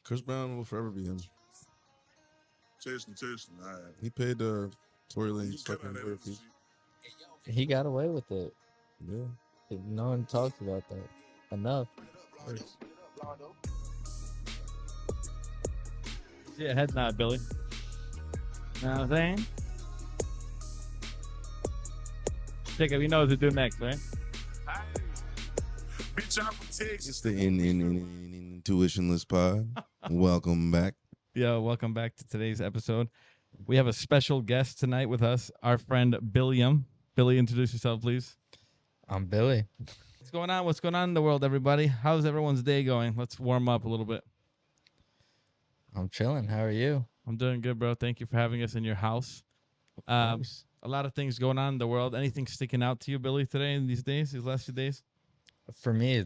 Chris Brown will forever be him. Tasting. All right. He paid Tory Lanez fucking lawyer fee. He got away with it. Yeah. No one talks about that enough. Yeah, head nod, Billy. Know what I'm saying? Jacob, you know what to do next, right? Bitch, I'm from Texas. It's the Intuitionless Pod. Welcome back. Yeah, welcome back to today's episode. We have a special guest tonight with us, our friend Billiam. Billy, introduce yourself, please. I'm Billy. What's going on? What's going on in the world, everybody? How's everyone's day going? Let's warm up a little bit. I'm chilling. How are you? I'm doing good, bro. Thank you for having us in your house. A lot of things going on in the world. Anything sticking out to you, Billy, today in these days, these last few days? For me,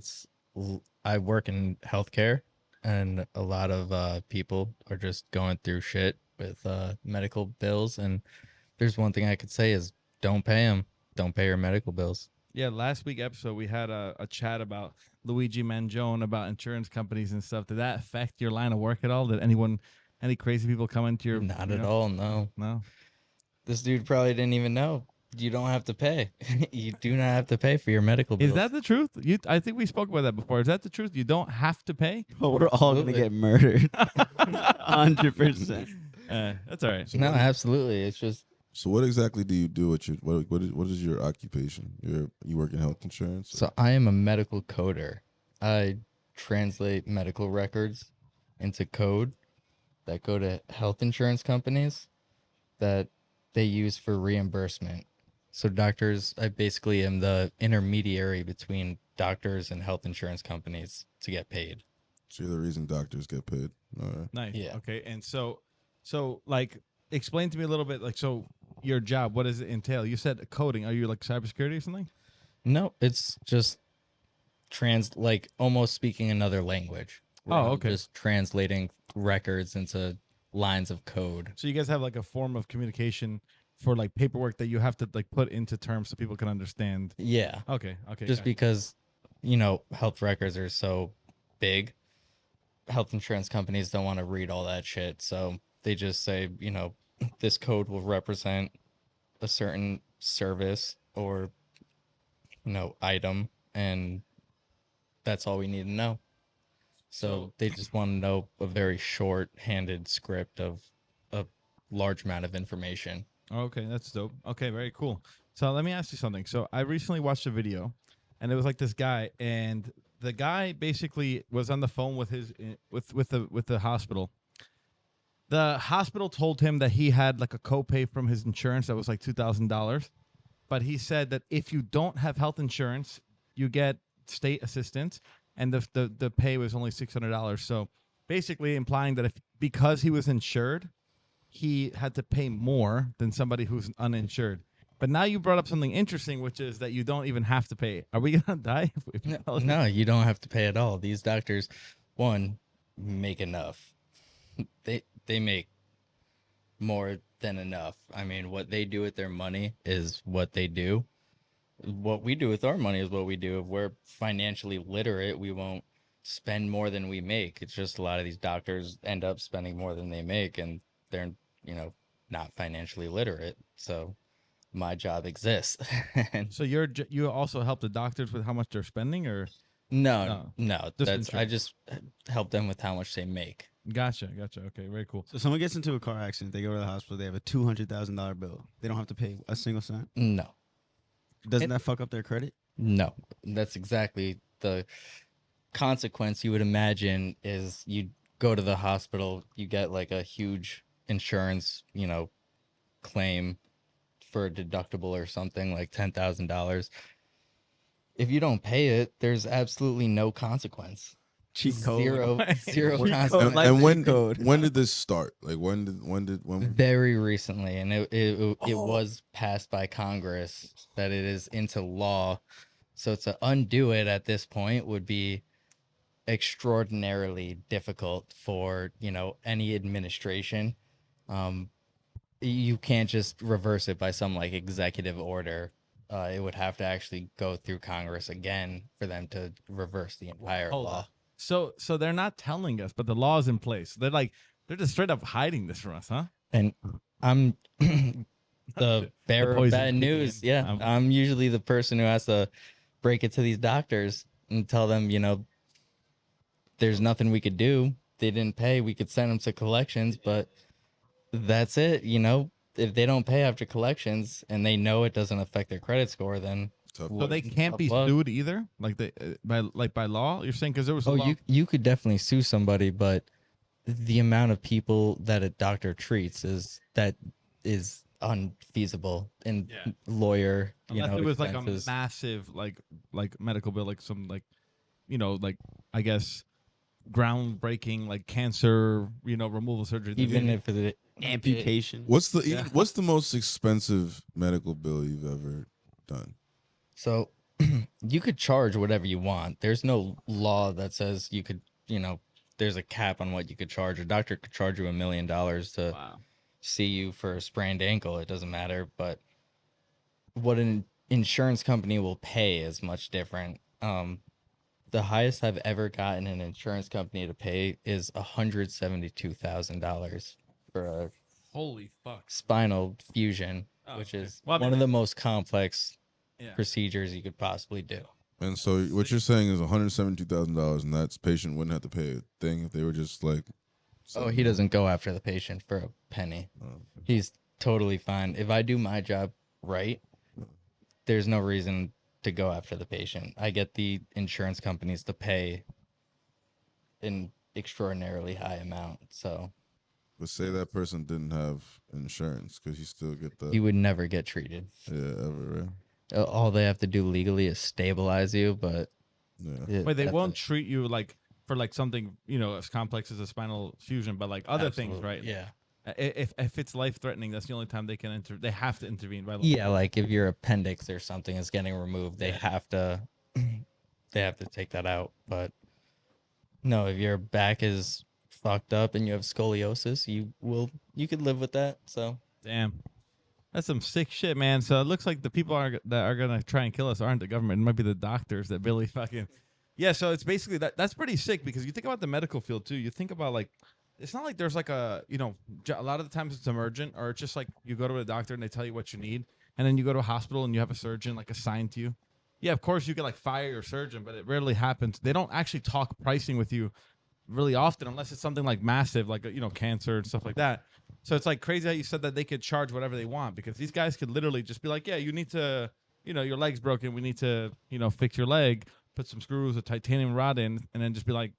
I work in healthcare, and a lot of people are just going through shit with medical bills. And there's one thing I could say is don't pay them. Don't pay your medical bills. Yeah, last week episode, we had a chat about Luigi Mangione, about insurance companies and stuff. Did that affect your line of work at all? Did any crazy people come into your... Not at all, no. No? This dude probably didn't even know. You don't have to pay. You do not have to pay for your medical bills. Is that the truth? I think we spoke about that before. Is that the truth? You don't have to pay? Well, we're all going to get murdered. 100%. That's all right. No, absolutely. It's just... So what exactly do you do at your what is your occupation? You work in health insurance? So I am a medical coder. I translate medical records into code that go to health insurance companies that they use for reimbursement. So doctors, I basically am the intermediary between doctors and health insurance companies to get paid. So you're the reason doctors get paid. All right. Nice. Yeah. Okay. And so like, explain to me a little bit, like, so your job, what does it entail? You said coding. Are you like cybersecurity or something? No, it's just like almost speaking another language. Oh, okay. Just translating records into lines of code. So you guys have like a form of communication for like paperwork that you have to like put into terms so people can understand. Yeah. Okay. Just because, health records are so big, health insurance companies don't want to read all that shit. So they just say, this code will represent a certain service or, item, and that's all we need to know. So they just want to know a very short-handed script of a large amount of information. Okay, that's dope. Okay, very cool. So let me ask you something. So I recently watched a video, and it was like this guy, and the guy basically was on the phone with the hospital. The hospital told him that he had like a copay from his insurance that was like $2,000, but he said that if you don't have health insurance, you get state assistance, and the pay was only $600. So basically implying that because he was insured, he had to pay more than somebody who's uninsured. But now you brought up something interesting, which is that you don't even have to pay. Are we gonna die? No, you don't have to pay at all. These doctors, one, make enough. They make more than enough. I mean, what they do with their money is what they do. What we do with our money is what we do. If we're financially literate, we won't spend more than we make. It's just a lot of these doctors end up spending more than they make, and they're, not financially literate. So my job exists. So you also help the doctors with how much they're spending, or? No. I just help them with how much they make. Gotcha. Okay, very cool. So someone gets into a car accident, they go to the hospital, they have a $200,000 bill. They don't have to pay a single cent? No. Doesn't that fuck up their credit? No. That's exactly the consequence you would imagine is you go to the hospital, you get like a huge insurance, claim for a deductible or something like $10,000. If you don't pay it, there's absolutely no consequence. Cheat code. Zero consequence. And when did this start? Like when? Very recently, and it was passed by Congress that it is into law. So to undo it at this point would be extraordinarily difficult for any administration. You can't just reverse it by some like executive order. It would have to actually go through Congress again for them to reverse the entire law. So they're not telling us, but the law is in place. They're just straight up hiding this from us, huh? And I'm the bearer of poison bad kicking news. in. Yeah, I'm usually the person who has to break it to these doctors and tell them, there's nothing we could do. They didn't pay. We could send them to collections, but that's it. If they don't pay after collections and they know it doesn't affect their credit score, then Tough. So they can't be Tough luck. sued either, by law. You're saying because there was a oh, law. you could definitely sue somebody, but the amount of people that a doctor treats is unfeasible, and Yeah. lawyer, Unless it was expenses. like a massive like medical bill, like some I guess groundbreaking like cancer removal surgery. Even if it Amputation. What's the most expensive medical bill you've ever done? So you could charge whatever you want. There's no law that says you could, there's a cap on what you could charge. A doctor could charge you $1 million to Wow. see you for a sprained ankle. It doesn't matter. But what an insurance company will pay is much different. The highest I've ever gotten an insurance company to pay is $172,000 for a Holy fuck. spinal fusion, Oh, which okay. is Well, I mean, one of the most complex Yeah. procedures you could possibly do. And so what you're saying is $172,000, and that patient wouldn't have to pay a thing if they were just like. Oh, he doesn't go after the patient for a penny. Oh, He's totally fine. If I do my job right, there's no reason to go after the patient. I get the insurance companies to pay an extraordinarily high amount. So But say that person didn't have insurance, could he still get that? he would never get treated. Yeah, ever, right? All they have to do legally is stabilize you, but Yeah. Wait, they that's won't it. treat you like for like something as complex as a spinal fusion, but like other things, Absolutely, right? Yeah. If it's life threatening, that's the only time they can They have to intervene by law. Yeah, like if your appendix or something is getting removed, they have to take that out. But no, if your back is fucked up and you have scoliosis, you could live with that. So Damn. That's some sick shit, man. So it looks like the people that are gonna try and kill us aren't the government. It might be the doctors that really fucking. Yeah. So it's basically that's pretty sick because you think about the medical field too. You think about like, it's not like there's like a a lot of the times it's emergent, or it's just like you go to a doctor and they tell you what you need, and then you go to a hospital and you have a surgeon like assigned to you. Yeah, of course you can like fire your surgeon, but it rarely happens. They don't actually talk pricing with you really often unless it's something like massive, like cancer and stuff like that. So it's like crazy how you said that they could charge whatever they want, because these guys could literally just be like, yeah, you need to, your leg's broken. We need to, fix your leg, put some screws, a titanium rod in, and then just be like,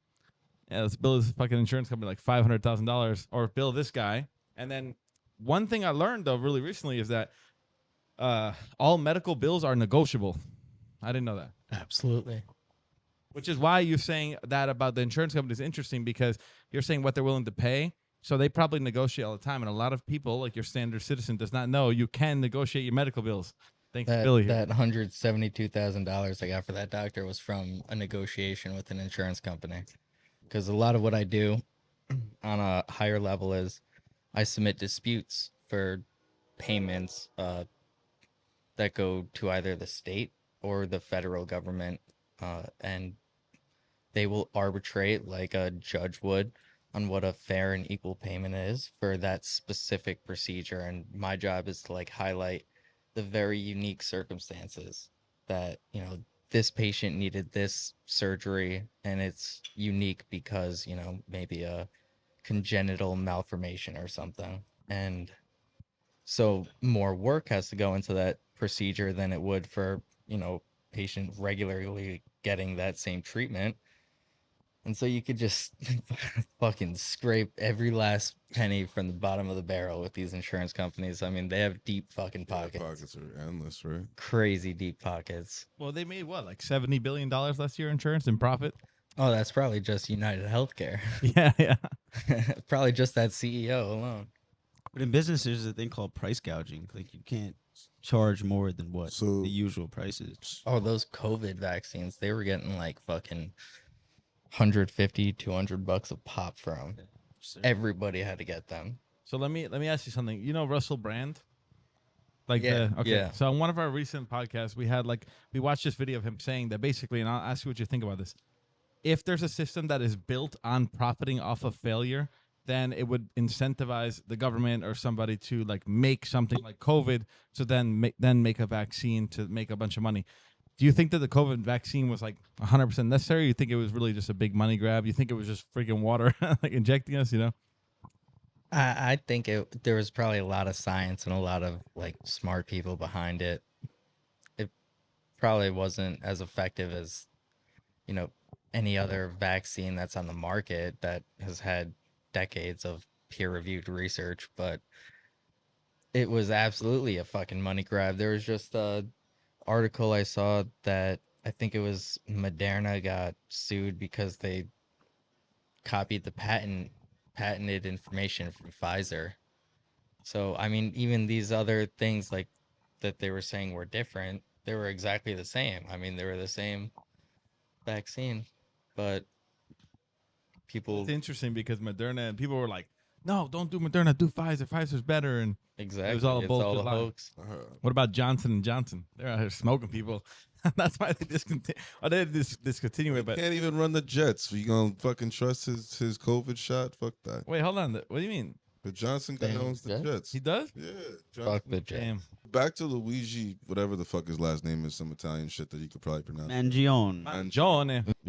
yeah, let's bill this fucking insurance company like $500,000 or bill this guy. And then one thing I learned though really recently is that all medical bills are negotiable. I didn't know that. absolutely. Which is why you're saying that about the insurance company is interesting, because you're saying what they're willing to pay. So they probably negotiate all the time. And a lot of people, like your standard citizen, does not know you can negotiate your medical bills. Thanks, Billy. That $172,000 I got for that doctor was from a negotiation with an insurance company. Because a lot of what I do on a higher level is I submit disputes for payments that go to either the state or the federal government, and they will arbitrate like a judge would on what a fair and equal payment is for that specific procedure. And my job is to like highlight the very unique circumstances that, this patient needed this surgery and it's unique because, maybe a congenital malformation or something. And so more work has to go into that procedure than it would for, patient regularly getting that same treatment. And so you could just fucking scrape every last penny from the bottom of the barrel with these insurance companies. I mean, they have deep fucking Their pockets. pockets are endless, right? Crazy deep pockets. Well, they made what, like $70 billion last year insurance in profit? Oh, that's probably just United Healthcare. Yeah. Probably just that CEO alone. But in business, there's a thing called price gouging. Like you can't charge more than what So- the usual price is. Oh, those COVID vaccines, they were getting like fucking 150, $200 a pop from. Everybody had to get them. So let me ask you something. You know Russell Brand? Yeah, Okay. yeah. So on one of our recent podcasts, we watched this video of him saying that basically, and I'll ask you what you think about this. if there's a system that is built on profiting off of failure, then it would incentivize the government or somebody to like make something like COVID, so then make a vaccine to make a bunch of money. Do you think that the COVID vaccine was like 100% necessary? You think it was really just a big money grab? You think it was just freaking water like injecting us? You know? I think there was probably a lot of science and a lot of like smart people behind it. It probably wasn't as effective as, you know, any other vaccine that's on the market that has had decades of peer-reviewed research, but it was absolutely a fucking money grab. There was just a article I saw that I think it was Moderna got sued because they copied the patented information from Pfizer. So I mean, even these other things like that they were saying were different, they were exactly the same. I mean, they were the same vaccine, but people It's interesting because Moderna and people were like, no, don't do Moderna, do Pfizer. Pfizer's better. And exactly it was all a it's all bullshit a lie. hoax. what about Johnson and Johnson? They're out here smoking people. That's why they discontinue. Or they discontinue it. But Can't even run the Jets. You gonna fucking trust his COVID shot? Fuck that. wait, hold on. What do you mean? The Johnson guy Damn, owns the Jets? Jets. He does? Yeah. Fuck Johnson. the Jets. Damn. Back to Luigi, whatever the fuck his last name is, some Italian shit that you could probably pronounce. Mangione. And John.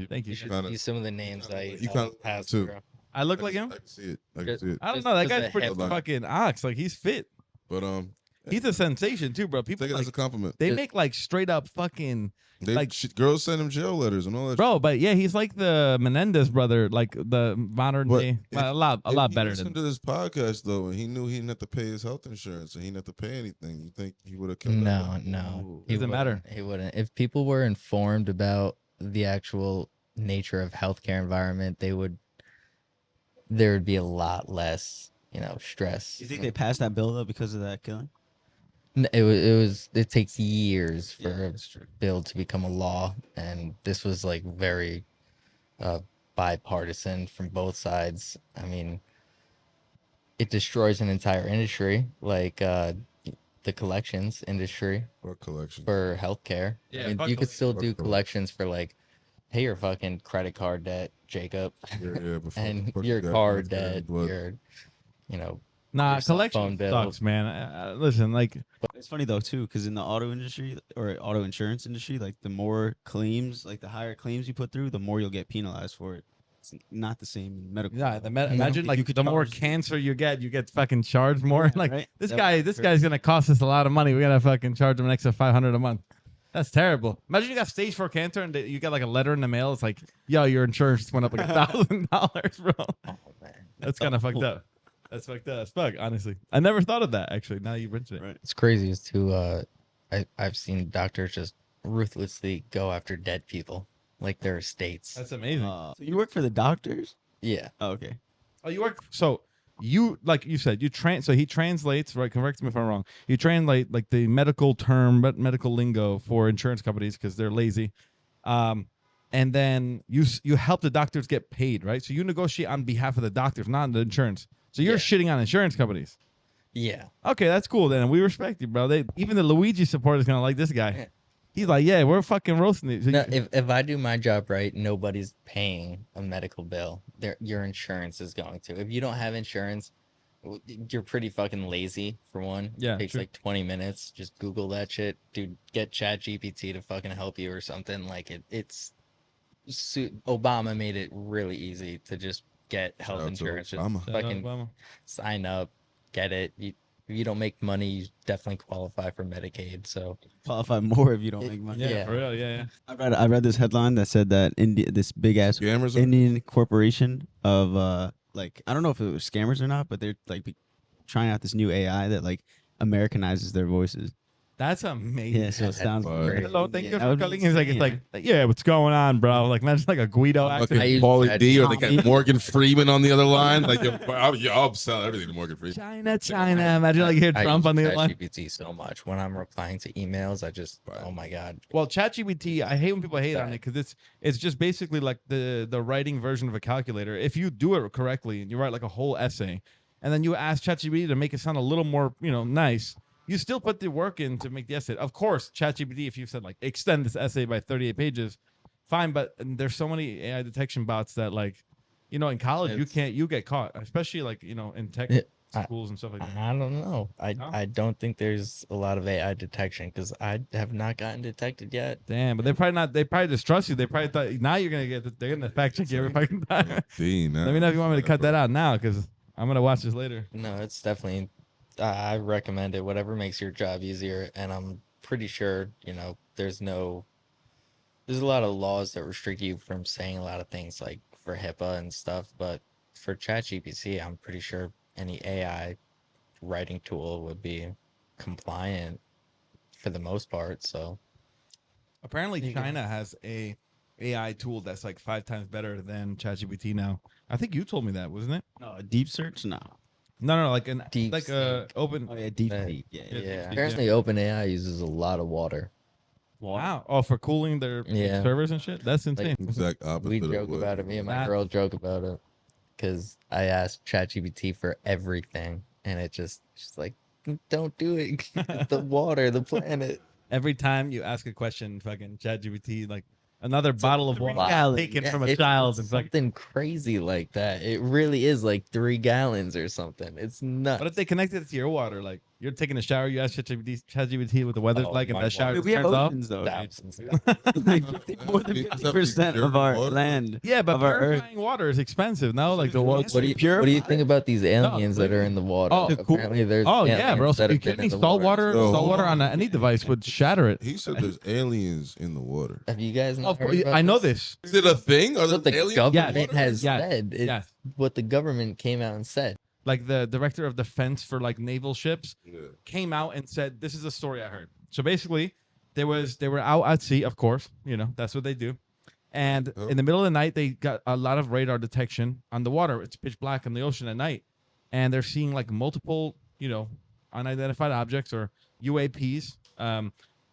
Thank You you. should kinda- see some of the names I you kinda passed too. through. I look like him? I can see it. I can Just- see it. I don't Just know. That because guy's of pretty headline. fucking ox. Like, he's fit. But He's a sensation, too, bro. People take it like, as a compliment. they make like straight up fucking like- Girls send him jail letters and all that. bro. But yeah, he's like the Menendez brother, like the modern But day. if- a lot If he better listened than. to this podcast though, and he knew he didn't have to pay his health insurance, and he didn't have to pay anything. You think he would have killed No, that? no. Doesn't matter. He wouldn't. If people were informed about the actual nature of healthcare environment, there would be a lot less, stress. You think they passed that bill though because of that killing? It takes years for Yeah, a that's true. bill to become a law, and this was like very bipartisan from both sides. I mean, it destroys an entire industry, like the collections industry Or collection. for healthcare. Yeah, I mean, fuck you could collections. still Fuck do collections. collections for like, pay your fucking credit card debt, Jacob, Yeah, before and fuck your that car healthcare debt, blood. your, Nah, your cell collection phone bill. sucks, man. Listen, like, It's funny though too, because in the auto industry or auto insurance industry, like the more claims, like the higher claims you put through, the more you'll get penalized for it. It's not the same in medical. yeah, imagine If like you could the more charge- cancer you get fucking charged more. Yeah, Like right? this Yep. guy's gonna cost us a lot of money. We gotta fucking charge him an extra $500 a month. That's terrible. Imagine you got stage 4 cancer and you get like a letter in the mail. It's like, yo, your insurance went up like $1,000, bro. Oh man, That's kind of fucked up. That's fucked up as fuck, honestly. I never thought of that actually. Now you mention it. Right. it's crazy is too. I've seen doctors just ruthlessly go after dead people, like their estates. That's amazing. So you work for the doctors? Yeah. Oh, okay. Oh, you work. So you, like you said, so he translates, right? Correct me if I'm wrong. You translate like the medical term, medical lingo for insurance companies because they're lazy. And then you help the doctors get paid, right? So you negotiate on behalf of the doctors, not the insurance. So you're Yeah. shitting on insurance companies. Yeah. Okay, that's cool then. We respect you, bro. Even the Luigi supporters gonna like this guy. Yeah. He's like, yeah, we're fucking roasting these. No, if I do my job right, nobody's paying a medical bill. Your insurance is going to. If you don't have insurance, you're pretty fucking lazy for one. Yeah, It takes true. like 20 minutes. Just Google that shit. Dude, get ChatGPT to fucking help you or something. Like Obama made it really easy to just get health Shout out to insurance. Just Obama. fucking sign up, get it. If you don't make money, you definitely qualify for Medicaid. So Qualify more if you don't It- make money. Yeah, Yeah. for real. Yeah, yeah. I read this headline that said that this big ass Scammers are Indian corporation of like I don't know if it was scammers or not, but they're like trying out this new AI that like Americanizes their voices. That's amazing. Yeah, so it sounds fire. great. Hello, thank Yeah, you that for would be calling. It's insane. like, yeah, what's going on, bro? Like, imagine like a Guido accent. fucking I use Paulie that D, or they Tommy. got Morgan Freeman on the other line. Like, I'll sell everything to Morgan Freeman. China. Imagine like you hear I Trump use on the other line. ChatGPT so much when I'm replying to emails. I just, oh my god. Well, ChatGPT, I hate when people hate on it because it's just basically like the writing version of a calculator. If you do it correctly and you write like a whole essay, and then you ask ChatGPT to make it sound a little more, nice, you still put the work in to make the essay. Of course, ChatGPT, if you said like extend this essay by 38 pages, fine, but there's so many AI detection bots that like, you know, in college you get caught, especially like, you know, in tech schools and stuff like that. I don't know. No? I don't think there's a lot of AI detection because I have not gotten detected yet. Damn, but they probably distrust you. They probably thought now you're gonna they're gonna fact check you every fucking time. Dean, Let me know if you want me to cut that out now, because I'm gonna watch this later. No, it's definitely. I recommend it. Whatever makes your job easier, and I'm pretty sure there's a lot of laws that restrict you from saying a lot of things like for HIPAA and stuff. But for ChatGPT, I'm pretty sure any AI writing tool would be compliant for the most part. So Apparently, China has a AI tool that's like 5 times better than ChatGPT now. I think you told me that, wasn't it? No, a deep search? No. No, like an Deep like a open. Oh, yeah, deep. Uh, Deep. Yeah. yeah, DeepSeek, apparently OpenAI uses a lot of water. Wow. Oh, for cooling their Yeah. servers and shit. That's insane. Exact opposite. We of joke what- about it. Me and my That- girl joke about it because I asked ChatGPT for everything, and she's like, "Don't do it. The water, the planet." Every time you ask a question, fucking ChatGPT, like another bottle of water gallon. taken Yeah, from a it's child and fucking. something crazy like that. It really is like 3 gallons or something. It's nuts. But if they connect it to your water, like you're taking a shower, you ask ChatGPT what the weather's Oh, like, and my that shower Dude, we have turns off. oceans though. dude. Thousands. Like more than Except 50% of our water. land. Yeah, but Of our Earth. purifying water is expensive. No, like the water. What do you think about these aliens that are in the water? Oh, cool. Apparently there's Oh yeah, bro. aliens So that you have been kidding me? in the Salt water, So, salt hold water on on. any device would shatter it. He said there's aliens in the water. Have you guys not heard about I know this? this. Is it a thing? Are That's what there the aliens? government Yes. has Yes. said. It's Yes. what the government came out and said. Like the director of defense for like naval ships Yeah. came out and said, "This is a story I heard." So basically, they were out at sea, of course. You know that's what they do. And Oh. in the middle of the night, they got a lot of radar detection on the water. It's pitch black in the ocean at night, and they're seeing like multiple, unidentified objects or UAPs.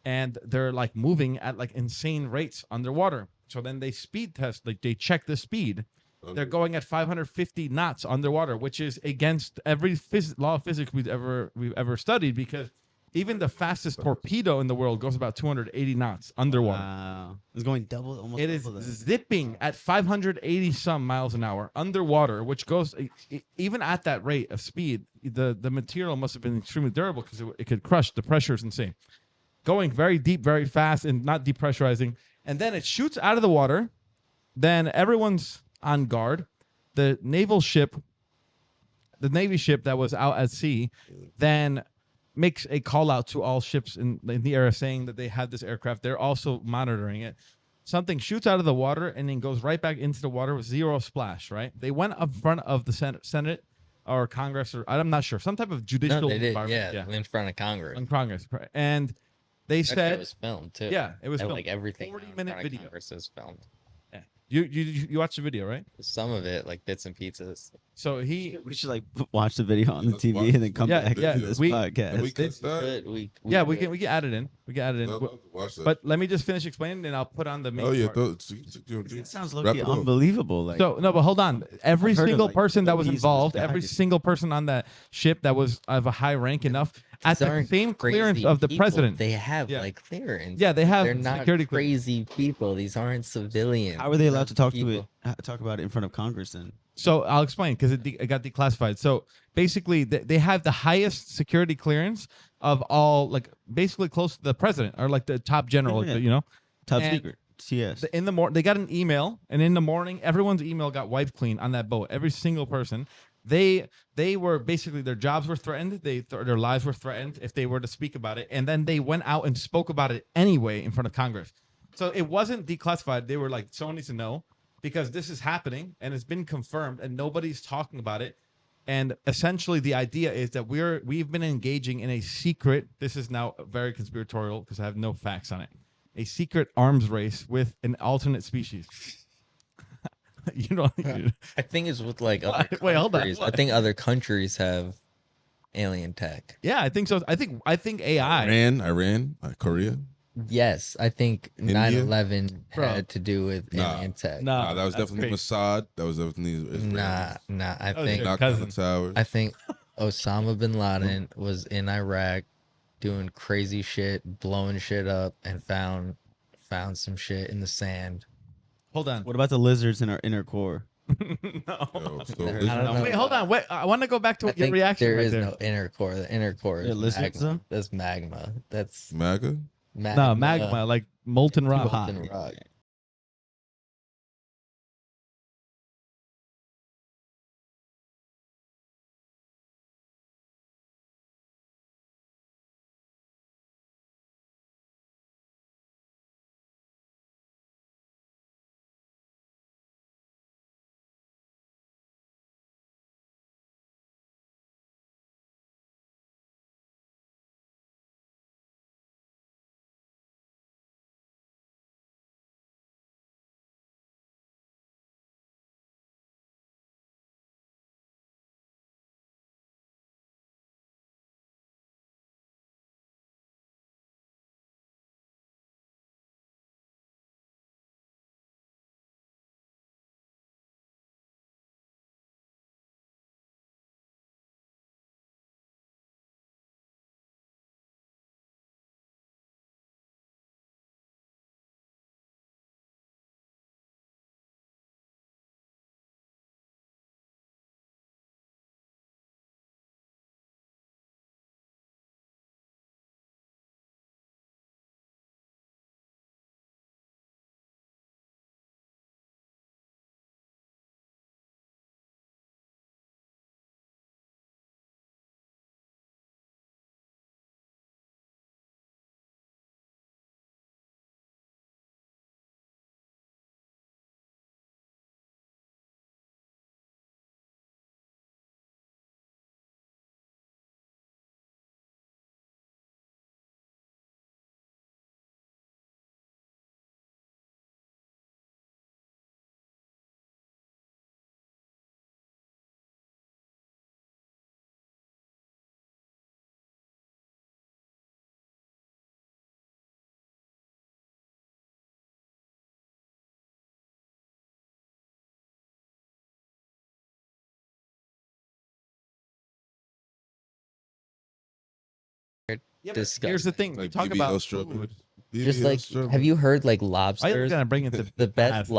And they're like moving at like insane rates underwater. So then they speed test, like they check the speed. They're going at 550 knots underwater, which is against every law of physics we've ever studied, because even the fastest torpedo in the world goes about 280 knots underwater. Wow. It's going double, almost It is double that. zipping at 580 some miles an hour underwater, which goes even at that rate of speed. The material must have been extremely durable because it could crush. The pressure is insane. Going very deep, very fast, and not depressurizing. And then it shoots out of the water. Then everyone's on guard. The Navy ship that was out at sea, then makes a call out to all ships in the area saying that they have this aircraft. They're also monitoring it. Something shoots out of the water and then goes right back into the water with zero splash, right? They went up front of the Senate or Congress, or I'm not sure, some type of judicial No, they did. environment. Yeah, in front of Congress. In Congress. And they That shit said, was filmed too. yeah, it was And, filmed. like everything. 40-minute in front of video. Congress is filmed. You watched the video, right? Some of it, like bits and pieces. So he, We should like watch the video on the Let's TV watch and then come Yeah, back yeah, to this we- podcast. And we cut It's that. But we can add it in. We can add it in. I'd love to watch that. But let me just finish explaining, and I'll put on the main. Oh yeah, part. It sounds Wrap low-key it up. unbelievable. Like, So no, but hold on. Every I've heard of, single like, person that was police involved, and every baggage. single person on that ship that was of a high rank enough, at These the aren't same clearance crazy of the people. president. They have Yeah. like clearance. Yeah, they have They're not security clearance. crazy people. These aren't civilians. how are they allowed to talk People. talk about it in front of Congress then? So I'll explain because it got declassified. So basically, they have the highest security clearance of all, like basically close to the president or like the top general, Yeah. like, Top And secret. TS. In the morning, they got an email, and in the morning, everyone's email got wiped clean on that boat. Every single person. They were basically, their jobs were threatened. Their lives were threatened if they were to speak about it, and then they went out and spoke about it anyway in front of Congress. So it wasn't declassified. They were like, someone needs to know because this is happening and it's been confirmed, and nobody's talking about it. And essentially, the idea is that we've been engaging in a secret. This is now very conspiratorial because I have no facts on it. A secret arms race with an alternate species. I think it's with like other Wait, hold on. countries. I think other countries have alien tech. Yeah, I think so. I think AI. Iran, Korea. Yes, I think India? 9/11 Bro. had to do with Nah. alien tech. No, Nah, that was that's definitely crazy. Mossad. That was definitely Israelis. Nah. I Oh, think shit. Knocked down the cousin. towers. I think Osama bin Laden was in Iraq doing crazy shit, blowing shit up, and found some shit in the sand Hold on. What about the lizards in our inner core? No. Yo, so I lizards- don't know. Wait, hold on. Wait, I want to go back to I your think reaction there right is there. no inner core. The inner core Yeah, is lizards, magma. though? That's magma. That's MAGA? No, magma, like molten Too rock. hot. molten rock. Yeah, but Disgusting. here's the thing. We Like talk BBL about struggle. food. Just like, have you heard like Why are you lobsters? gonna bring it to The best past, motherfucker?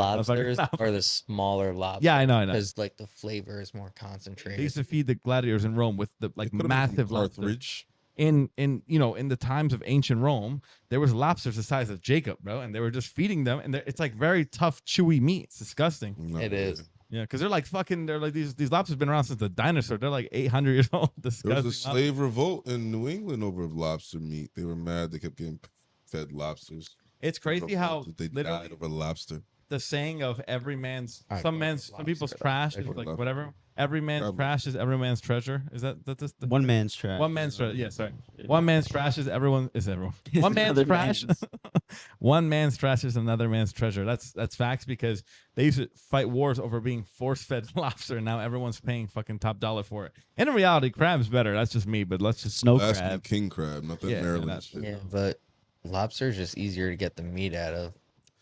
lobsters are the smaller lobsters. Yeah, I know. Because like the flavor is more They concentrated. used to feed the gladiators in Rome with the like massive lobsters. Carthage. In the times of ancient Rome, there was lobsters the size of Jacob, bro, and they were just feeding them, and it's like very tough, chewy meat. It's disgusting. No, It is. Yeah, because they're like fucking. They're like these lobsters been around since the dinosaur. They're like 800 years old. There Disgusting. was a slave revolt in New England over lobster meat. They were mad. They kept getting fed lobsters. It's crazy how They literally died over lobster. the saying of every man's I some fucking some people's lobster. trash I is fucking like love it. whatever. Every man's Probably. trash is every man's treasure. Is that the One man's trash. one man's trash? Yeah, sorry. One man's trash is everyone. Is One man's another trash. man's. One man's trash is another man's treasure. That's facts because they used to fight wars over being force-fed lobster, and now everyone's paying fucking top dollar for it. And in reality, crab's better. That's just me, but let's just Snow Alaskan crab. king crab, not that Yeah, Maryland that's- shit. Yeah, but lobster is just easier to get the meat out of.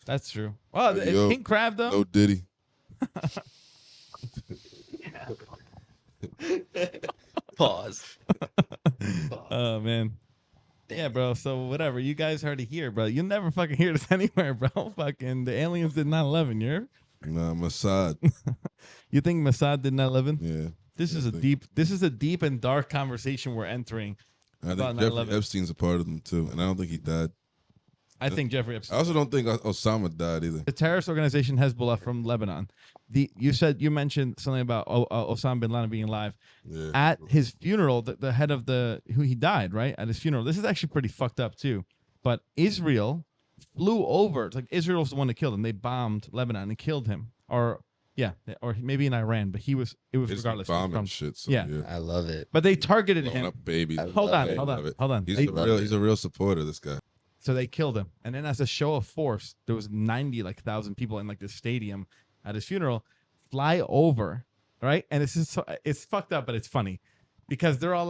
That's true. Well, Hey, yo, king crab though. No Diddy. Pause. Oh man. Yeah, bro. So whatever. You guys heard it here, bro. You'll never fucking hear this anywhere, bro. Fucking the aliens did 9/11. You're. Nah, Mossad. You think Mossad did 9/11? Yeah. This Yeah, is I a think- deep. This is a deep and dark conversation we're entering. I About think Jeffrey 9/11. Epstein's a part of them too, and I don't think he died. I think Jeffrey I Epstein. also don't think Osama died either. The terrorist organization Hezbollah from Lebanon. You mentioned something about Osama bin Laden being alive. Yeah. At his funeral, the head of who he died, right? At his funeral. This is actually pretty fucked up too. But Israel flew over. It's like Israel's the one that killed him. They bombed Lebanon and killed him. Or maybe in Iran, but it was It's regardless. he was bombing from- shit. So, yeah. yeah. I love it. But they targeted Blowing him. up babies. Hold on. He's They- he's a real supporter. This guy. So they killed him, and then as a show of force, there was 90,000 people in like this stadium at his funeral. Fly over, right? And it's fucked up, but it's funny because they're all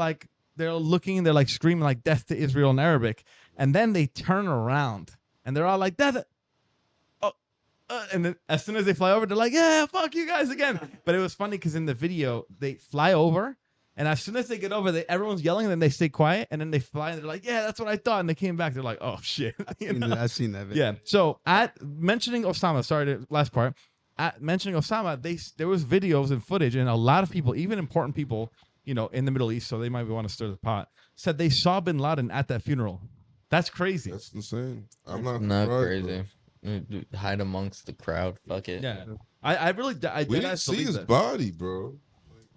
looking, they're like screaming like "Death to Israel" in Arabic, and then they turn around and they're all like "Death." And then as soon as they fly over, they're like, "Yeah, fuck you guys again." But it was funny because in the video they fly over, And as soon as they get over, everyone's yelling, and then they stay quiet, and then they fly, and they're like, "Yeah, that's what I thought." And they came back, they're like, "Oh shit!" You know? I've seen that video. Yeah. So at mentioning Osama, sorry, the last part. At mentioning Osama, there was videos and footage, and a lot of people, even important people, you know, in the Middle East, so they might want to stir the pot, said they saw Bin Laden at that funeral. That's crazy. That's insane. I'm Not not surprised, crazy. Hide amongst the crowd. Fuck it. Yeah. I really I We did didn't see believe his that. body, bro.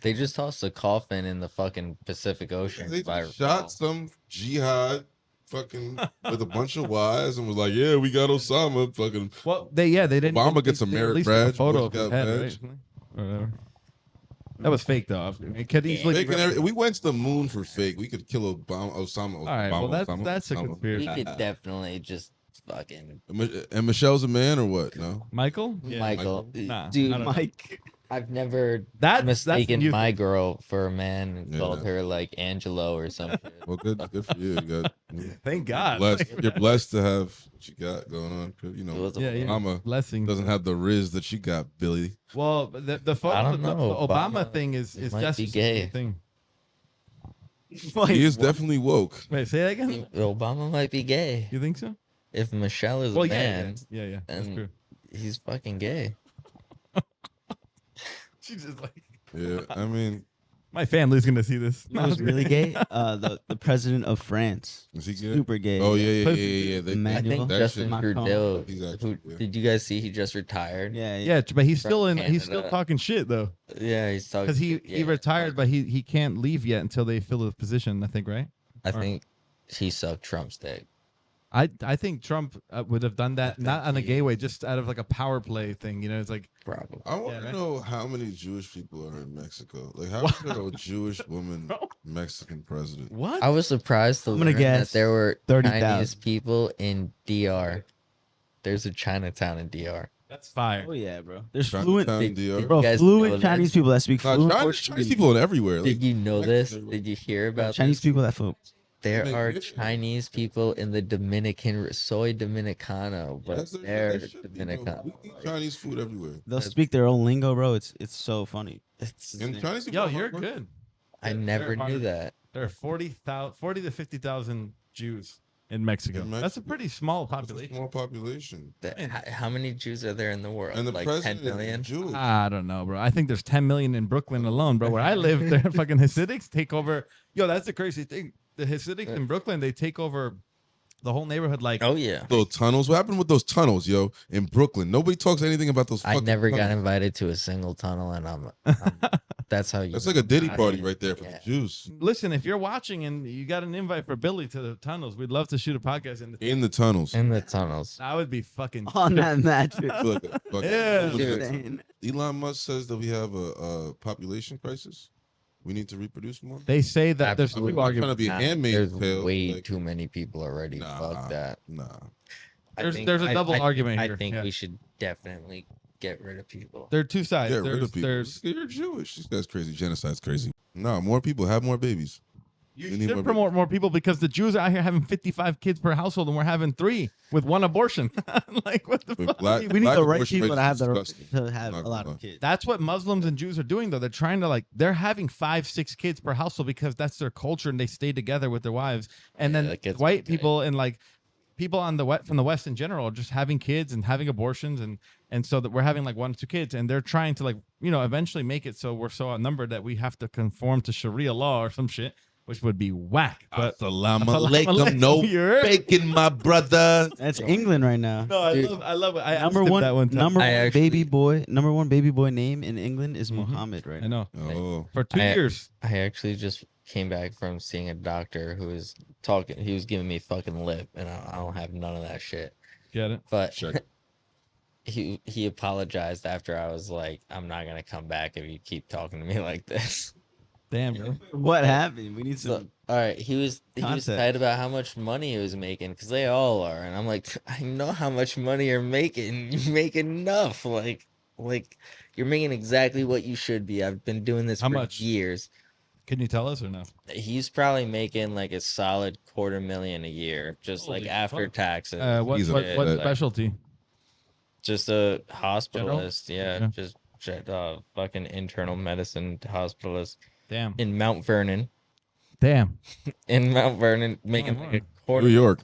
They just tossed a coffin in the fucking Pacific Ocean. They if I just shot recall. some jihad fucking with a bunch of wives and was like, "Yeah, we got Osama." Fucking Well, they didn't. Obama gets a they merit released, like, a badge, photo Bush of his got head, badge. right? Or whatever. That was fake though. It could easily. Faking we went to the moon for fake. We could kill Osama. All right, well that's a We conspiracy. could definitely just fucking And Michelle's a man or what? No. Michael, Michael. Nah, Dude, I don't know. Mike. I've never That's mistaken music. my girl for a man and Yeah. called her like Angelo or something. Well, good for you. You got Thank God. You're blessed to have what you got going on. 'Cause, you know, It was a Yeah, yeah. Obama Blessing. doesn't have the riz that you got, Billy. Well, the photo, I don't the know. Obama Obama thing is might just be the gay. thing. He is definitely woke. Wait, say that again. Obama might be gay. You think so? If Michelle is Well, a yeah, man, yeah. That's and true. he's fucking gay. She's just like, Yeah, I mean, my family's gonna see this. It was really gay. The president of France. is he good? Super gay. Oh yeah. I I Manuel. think that Justin shit- Trudeau. He's actually, Who yeah. did you guys see? He just retired. Yeah, Yeah, but he's From still in. He's still Canada. talking shit though, Yeah, he's talking because he yeah, retired, but he can't leave yet until they fill the position. I think, right? I think he sucked Trump's dick. I think Trump would have done that think not on a he- gay way, just out of like a power play thing. You know, it's like Probably. I want Yeah, to right? know how many Jewish people are in Mexico. Like, how What? is there a Jewish woman Mexican president? what? I was surprised to I'm gonna learn guess that there were 30,000. Chinese people in DR. There's a Chinatown in DR. That's fire. Oh yeah, bro. There's Chinatown, fluent, DR? Did bro, you guys fluent know Chinese that? people that speak Nah, fluent Chinese Portuguese. people in everywhere. Like, Did you know this? Mexico- Did you hear about Chinese this? people that fluent. There Make are it. Chinese people in the Dominican, soy Dominicano, but That's their- they're that should be, bro. Dominican. We eat Chinese food everywhere. They'll speak their own lingo, bro. It's so funny. It's, And Chinese people Yo, are you're hard good. I never knew that. There are 40 to 50,000 Jews in Mexico. In That's a Mexico. pretty small It's a population. small population. How many Jews are there in the world? And the Like president 10 million? is Jewish. I don't know, bro. I think there's 10 million in Brooklyn alone, bro. Where I live, there fucking Hasidics take over. Yo, that's the crazy thing. The Hasidics in Brooklyn, they take over the whole neighborhood. Like, Oh yeah. Those tunnels. What happened with those tunnels, yo? In Brooklyn, nobody talks anything about those. I fucking never got tunnels. invited to a single tunnel, and I'm that's how you. That's like a Diddy I- party right there for yeah. the Jews. listen, if you're watching and you got an invite for Billy to the tunnels, we'd love to shoot a podcast in the. In the tunnels. in the tunnels. That would be fucking. On that mattress. I feel like a fucking- Yeah. Look at Insane. that. Elon Musk says that we have a population crisis. We need to reproduce more. They say that there's Absolutely. two I'm trying to arguments. be a handmaid's There's tale. way like, too many people already. Nah. Fuck that. Nah. There's a double argument I here, think yeah. we should definitely get rid of people. There are two sides. Get rid There's, of people. there's You're Jewish. This guy's crazy. Genocide's crazy. No, more people. Have more babies. you We need should more promote more people because the Jews are out here having 55 kids per household and we're having 3 with 1 abortion. Like what the But fuck? black- We need black the right abortion people rates to have is the disgusting. to have Not a lot gonna of kids. That's what Muslims and Jews are doing though. They're trying to they're having 5-6 kids per household because that's their culture and they stay together with their wives. And Yeah, then that gets white me people and people on the from the West in general are just having kids and having abortions and so that we're having 1 or 2 kids and they're trying to eventually make it so we're so outnumbered that we have to conform to Sharia law or some shit, which would be whack. But Assalamu Assalamu alaikum. No alaikum, you heard? bacon, my brother. That's England right now. no, Dude. I love it. I Number asked him one, that one time. number I one actually- baby boy name in England is Muhammad right I now. know. Oh, For 2 I- years. I actually just came back from seeing a doctor who was talking. He was giving me fucking lip, and I don't have none of that shit. Get it? But Sure. he apologized after I was like, I'm not gonna come back if you keep talking to me like this. Damn, bro. What happened? We need So, some. all right, he was Context. tight about how much money he was making because they all are, and I'm like, I know how much money you're making. You make enough, like you're making exactly what you should be. I've been doing this How for much? years. Can you tell us or no? He's probably making like a solid $250,000 a year, just Holy like after fuck. taxes. What He's a what, what vet. specialty? Just a hospitalist, yeah, Yeah. just fucking internal medicine hospitalist. Damn. in Mount Vernon. Damn. In Mount Vernon, making like a quarter. New York.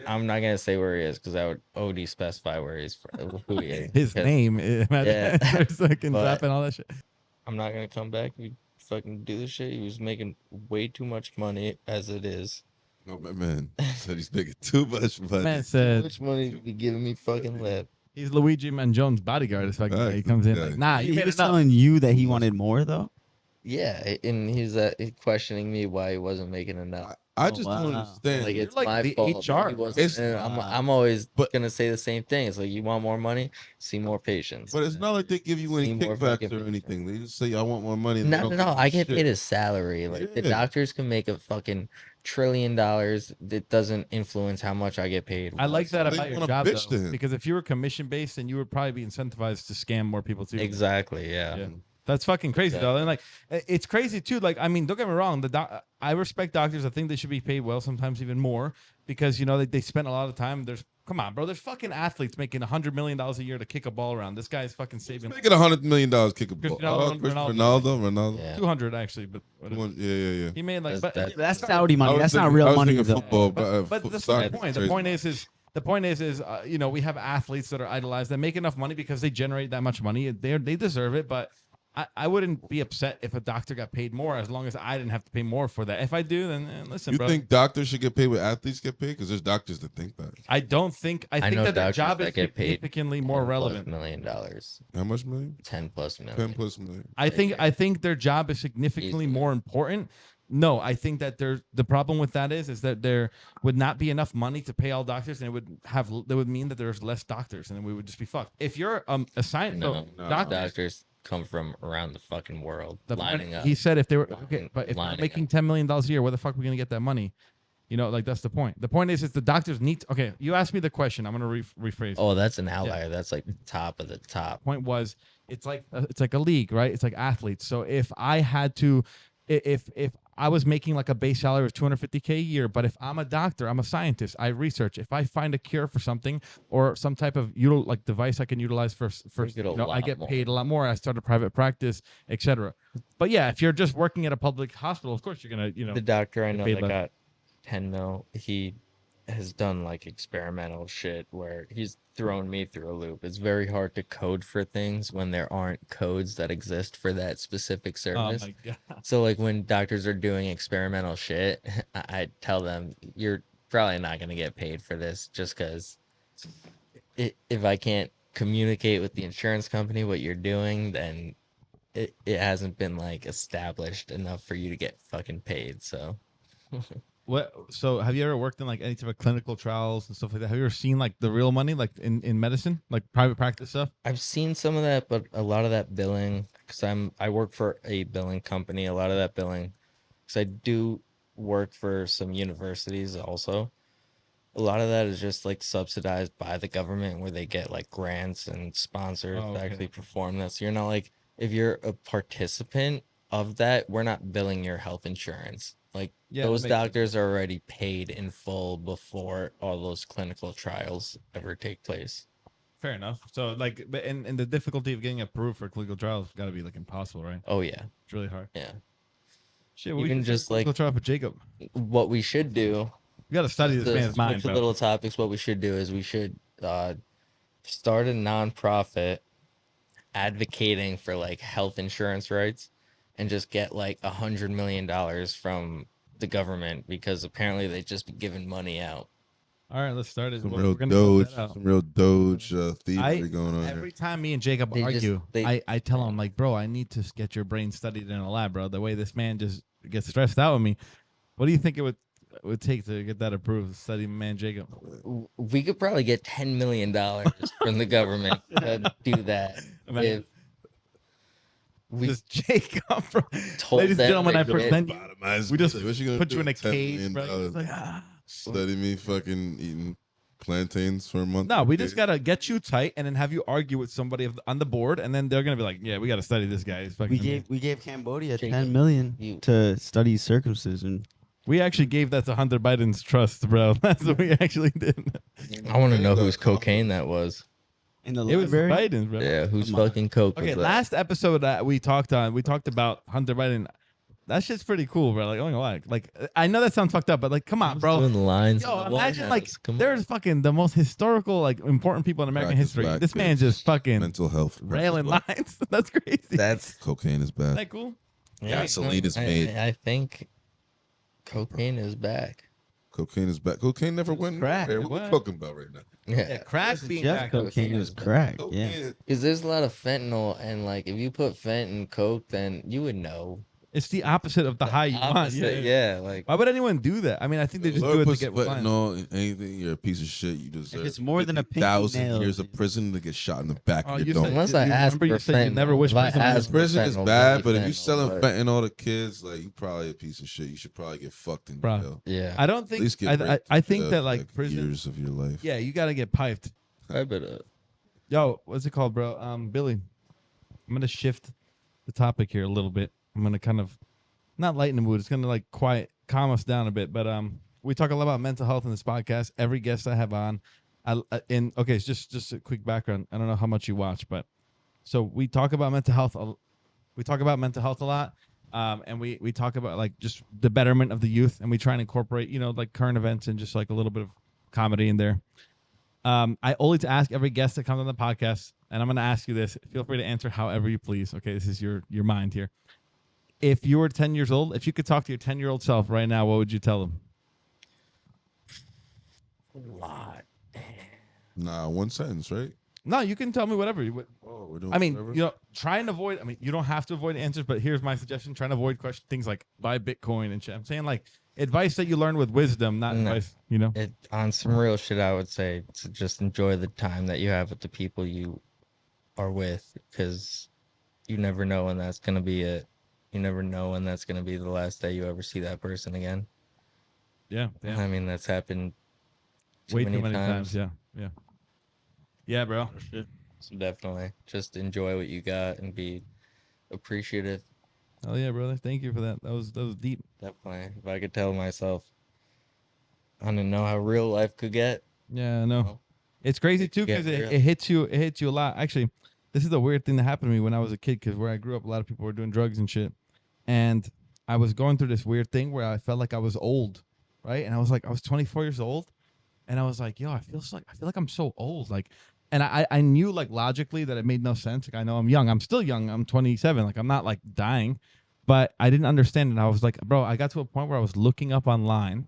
I'm not gonna say where he is because I would OD specify where he's from, who he is. His because name. Imagine Yeah. fucking But- dropping all that shit. I'm not gonna come back. You fucking do this shit. He was making way too much money as it is. No, man said he's making too much money. Man Too said much money to be giving me fucking lip. he's Luigi Manjone's bodyguard. It's fucking Facts. he comes in Yeah. like, nah, He you made was enough. telling you that he wanted more though. Yeah, and he's questioning me why he wasn't making enough. I Oh, just wow. don't understand. Like You're it's like my the fault. that HR. he wasn't- It's- and I'm always but- gonna say the same thing. It's like you want more money, see more patients. But it's not like they give you any See more kickbacks fucking or people. anything. They just say, I want more money. and they No, don't no, no. give you I get shit. paid a salary. Like the Yeah. doctors can make a fucking $1 trillion. That doesn't influence how much I get paid. I like that They about your wanna job bitch to though, him. because if you were commission based, then you would probably be incentivized to scam more people too. Exactly. Yeah. Yeah. That's fucking crazy though. And like, it's crazy too. Like, I mean, don't get me wrong. I respect doctors. I think they should be paid well, sometimes even more, because you know they spend a lot of time. Come on, bro. There's fucking athletes making $100 million a year to kick a ball around. This guy's fucking saving Making $100 million kick a ball. Cristiano Ronaldo. Yeah. 200 actually, but whatever. Yeah. He made like, That's- but That's Saudi I money. was That's not thinking- I real was money thinking though. football, but that's soccer the point. crazy. The point is, you know, we have athletes that are idolized that make enough money because they generate that much money. They deserve it, but I wouldn't be upset if a doctor got paid more as long as I didn't have to pay more for that. If I do, then listen, You bro. think doctors should get paid what athletes get paid? Because there's doctors that think that. I don't think. I think know that their doctors job that is get paid significantly more $10+ relevant. million. How much million? 10+ million. 10 plus million. I think their job is significantly Easily. more important. No, I think that the problem with that is that there would not be enough money to pay all doctors, and that would mean that there's less doctors, and then we would just be fucked. If you're a science No, doctors, come from around the fucking world the lining point- up. he said if they were okay, but if they're Lining making $10 million a year, where the fuck are we gonna get that money? You know, like that's the point. The point is the doctors need. Okay, you asked me the question. I'm gonna rephrase. Oh, that's an outlier. That's like the top of the top. Point was it's like a league, right? It's like athletes. So if I had to, if I was making like a base salary of $250K a year, but if I'm a doctor, I'm a scientist, I research. If I find a cure for something or some type of like device I can utilize for get a you know, I lot get more. paid a lot more. I start a private practice, etc. But yeah, if you're just working at a public hospital, of course you're gonna, you know, The doctor I know paid that less. got 10 mil, he has done like experimental shit where he's thrown me through a loop. It's very hard to code for things when there aren't codes that exist for that specific oh service. my god. So like when doctors are doing experimental shit, I tell them you're probably not going to get paid for this just because if I can't communicate with the insurance company what you're doing, then it hasn't been like established enough for you to get fucking paid. So What? So have you ever worked in like any type of clinical trials and stuff like that? Have you ever seen like the real money, like in medicine, like private practice stuff? I've seen some of that, but a lot of that billing, because I work for a billing company. A lot of that billing, because I do work for some universities also. A lot of that is just like subsidized by the government, where they get like grants and sponsors Oh, to okay. actually perform that. So you're not like, if you're a participant of that, we're not billing your health insurance. Like Yeah, that those makes sense. doctors are already paid in full before all those clinical trials ever take place. Fair enough. So like, but and the difficulty of getting approved for clinical trials got to be like impossible, right? Oh yeah, It's really hard. yeah. Shit, Even should do a just, like- clinical trial for Jacob. What we should do, We got to study this to man's mind, switch to bro. little topics, what we should do is we should start a nonprofit advocating for like health insurance rights, and just get like $100 million from the government, because apparently they just be giving money out. All right, let's start it. Some We're real gonna close Doge, that out. some real Doge thievery going on Every here. time me and Jacob They just- argue, they- I tell him like, bro, I need to get your brain studied in a lab, bro. The way this man just gets stressed out with me. What do you think it would take to get that approved? Study my man Jacob. We could probably get $10 million from the government to do that. Imagine. If we Just Jacob, bro. told Ladies and them gentlemen, to I do it. present you. Bottomized We just pussy. What you gonna put do you in a with $10 cage, million? bro. It's like, Study me fucking eating plantains for a month. No, we Okay. just gotta get you tight and then have you argue with somebody on the board, and then they're gonna be like, "Yeah, we gotta study this guy." He's fucking amazing." We gave Cambodia Jacob, 10 million you- to study circumcision. We actually gave that to Hunter Biden's trust, bro. That's what we actually did. I want to know whose cocaine that was. In the It was library. Biden, bro. Yeah, who's Come on. fucking coke? Okay, was that? last episode that we talked about Hunter Biden. That shit's pretty cool, bro. Like, I don't know why. Like, I know that sounds fucked up, but like, come on, bro. Doing the lines. Yo, in the White imagine like House. Come on. there's fucking the most historical, like important people in American Crack is history. back, This man bitch. just fucking Mental health. crack is railing back. lines. That's crazy. That's Cocaine is Isn't bad. that cool? Gasoline is made. I think cocaine is back. Cocaine is back. Cocaine never went crack. nowhere. What What? we talking about right now? Yeah, crack being Jeff back. cocaine is crack. Yeah. Cocaine. Because there's a lot of fentanyl, and like if you put fent in coke, then you would know. It's the opposite of the high you want. Opposite, Yeah. yeah, like Why would anyone do that? I mean, I think they just do it to get flying. No, anything. You're a piece of shit. You deserve. it's more than a pinky 1,000 nail, years of prison to get shot in the back. Oh, of you your said- dome. unless you I ask remember for you said you fentanyl. never wish If I prison was- ask for Prison is fentanyl, bad, give but me if you fentanyl, selling but- fentanyl to kids, like you probably a piece of shit. You should probably get fucked in Bro. jail. yeah, I don't At think. least get raped I for think that like prison. years of your life. Yeah, you gotta get piped. I bet. Yo, what's it called, bro? Billy, I'm gonna shift the topic here a little bit. I'm gonna kind of not lighten the mood. It's gonna like calm us down a bit. But we talk a lot about mental health in this podcast. Every guest I have on, okay, it's just a quick background. I don't know how much you watch, but so we talk about mental health. We talk about mental health a lot. And we talk about like just the betterment of the youth, and we try and incorporate, like current events and just like a little bit of comedy in there. I always ask every guest that comes on the podcast, and I'm going to ask you this. Feel free to answer however you please. Okay, this is your mind here. If you were 10 years old, if you could talk to your 10-year-old self right now, what would you tell them? A lot. Nah, one sentence, right? No, you can tell me whatever. Oh, we're doing. I mean, whatever? try and avoid. I mean, you don't have to avoid answers, but here's my suggestion: try and avoid things like buy Bitcoin and shit. I'm saying like advice that you learn with wisdom, not No. advice. It on some real shit. I would say to just enjoy the time that you have with the people you are with, because you never know when that's gonna be it. You never know when that's gonna be the last day you ever see that person again. Yeah, I mean, that's happened way too many times. Yeah, bro. So definitely just enjoy what you got and be appreciative. Oh yeah, brother. Thank you for that. That was deep. Definitely. If I could tell myself, I didn't know how real life could get. Yeah, I know. Well, It's crazy it too get because real. it hits you. It hits you a lot. Actually, this is a weird thing that happened to me when I was a kid. Because where I grew up, a lot of people were doing drugs and shit, and I was going through this weird thing where I felt like I was old, right? And I was 24 years old, and I was like, yo, I feel like I'm so old, like. And I knew like logically that it made no sense. Like I know I'm young. I'm still young. I'm 27. Like I'm not like dying, but I didn't understand it. I was like, bro, I got to a point where I was looking up online,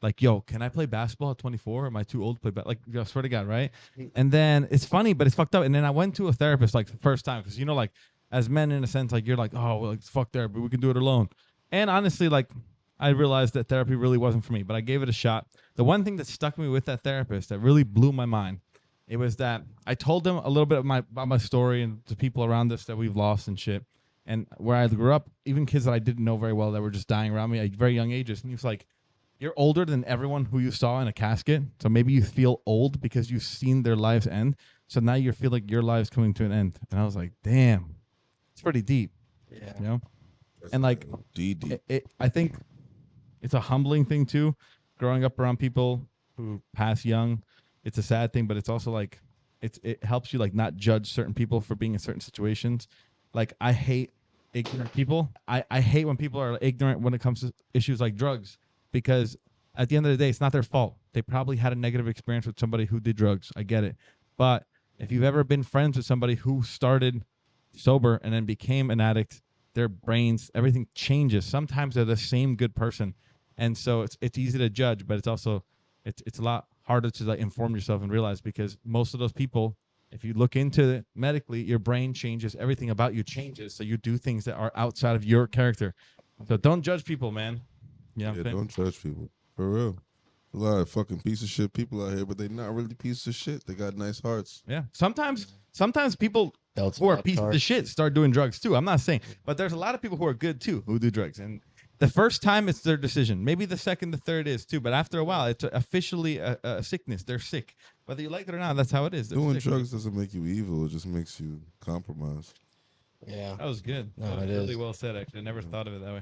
like, yo, can I play basketball at 24? Am I too old to play basketball? Like, yo, I swear to God, right? And then it's funny, but it's fucked up. And then I went to a therapist like the first time because like as men in a sense, like you're like, oh, well, like, fuck therapy, we can do it alone. And honestly, like I realized that therapy really wasn't for me, but I gave it a shot. The one thing that stuck me with that therapist that really blew my mind. It was that I told them a little bit about my story and the people around us that we've lost and shit. And where I grew up, even kids that I didn't know very well that were just dying around me at very young ages. And he was like, you're older than everyone who you saw in a casket. So maybe you feel old because you've seen their lives end. So now you feel like your life's coming to an end. And I was like, damn, it's pretty deep, Yeah. you know? And like, DD. I think it's a humbling thing too, growing up around people who pass young. It's a sad thing, but it's also like it helps you like not judge certain people for being in certain situations. Like I hate ignorant people. I hate when people are ignorant when it comes to issues like drugs, because at the end of the day, it's not their fault. They probably had a negative experience with somebody who did drugs. I get it. But if you've ever been friends with somebody who started sober and then became an addict, their brains, everything changes. Sometimes they're the same good person. And so it's easy to judge, but it's also it's a lot harder to like inform yourself and realize, because most of those people, if you look into it medically, your brain changes, everything about you changes, so you do things that are outside of your character. So don't judge people, man. Yeah, don't judge people. For real. A lot of fucking piece of shit people out here, but they not really pieces of shit. They got nice hearts. Yeah. Sometimes people Belts who are pop pieces tart. of shit start doing drugs too. I'm not saying, but there's a lot of people who are good too who do drugs. And the first time it's their decision. Maybe the second, the third is too. But after a while, it's officially a sickness. They're sick. Whether you like it or not, that's how it is. They're Doing sick. drugs doesn't make you evil. It just makes you compromised. Yeah. That was good. No, That was it really is. well said, actually. I never thought of it that way.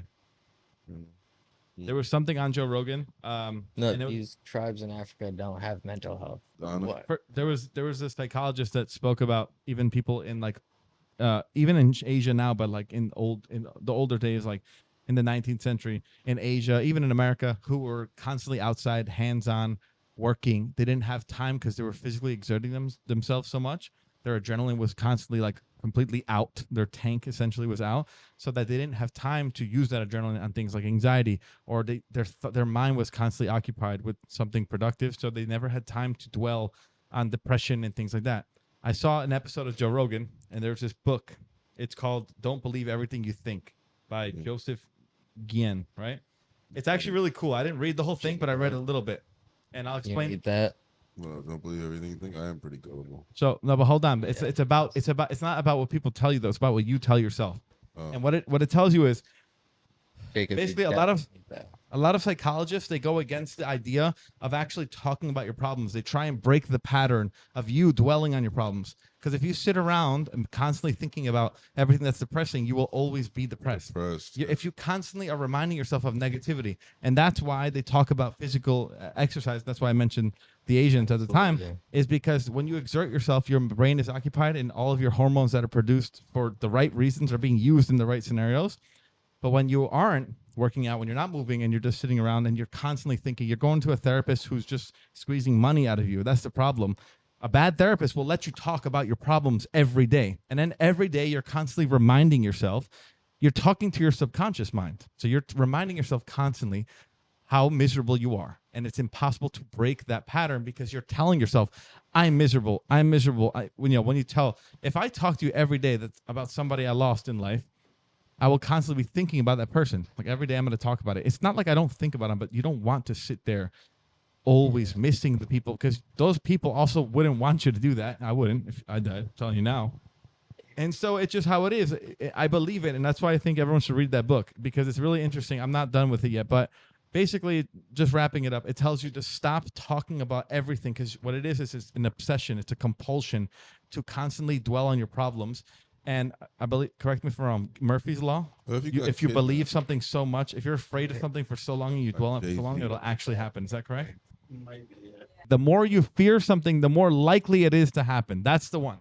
There was something on Joe Rogan. No, and it was- these tribes in Africa don't have mental health. Donna. What? there was a psychologist that spoke about even people in like even in Asia now, but like in the older days, like in the 19th century in Asia, even in America, who were constantly outside, hands-on, working. They didn't have time because they were physically exerting themselves so much. Their adrenaline was constantly like completely out. Their tank essentially was out, so that they didn't have time to use that adrenaline on things like anxiety, or their mind was constantly occupied with something productive, so they never had time to dwell on depression and things like that. I saw an episode of Joe Rogan, and there's this book. It's called "Don't Believe Everything You Think" by Joseph Guillen, right? It's actually really cool. I didn't read the whole thing, but I read a little bit, and I'll You explain. need that. Well, don't believe everything you think. I am pretty gullible. So no, but hold on. It's not about what people tell you though. It's about what you tell yourself. And what it tells you is Jacob, you basically a lot of definitely need that. a lot of psychologists, they go against the idea of actually talking about your problems. They try and break the pattern of you dwelling on your problems. Because if you sit around and constantly thinking about everything that's depressing, you will always be depressed. If you constantly are reminding yourself of negativity, and that's why they talk about physical exercise. That's why I mentioned the Asians at the time, is because when you exert yourself, your brain is occupied and all of your hormones that are produced for the right reasons are being used in the right scenarios. But when you aren't working out, when you're not moving and you're just sitting around and you're constantly thinking, you're going to a therapist who's just squeezing money out of you. That's the problem. A bad therapist will let you talk about your problems every day. And then every day you're constantly reminding yourself, you're talking to your subconscious mind. So you're reminding yourself constantly how miserable you are. And it's impossible to break that pattern because you're telling yourself, I'm miserable. I'm miserable. If I talk to you every day that's about somebody I lost in life, I will constantly be thinking about that person. Like every day I'm going to talk about it. It's not like I don't think about them, but you don't want to sit there always missing the people, because those people also wouldn't want you to do that. I wouldn't if I died. I'm telling you now. And so it's just how it is. I believe it. And that's why I think everyone should read that book, because it's really interesting. I'm not done with it yet, but basically just wrapping it up, it tells you to stop talking about everything, because what it is it's an obsession. It's a compulsion to constantly dwell on your problems. And I believe, correct me if I'm wrong, Murphy's Law, Well, if you believe something so much, if you're afraid of something for so long and you dwell on it for so long, it'll actually happen. Is that correct? The more you fear something, the more likely it is to happen. That's the one.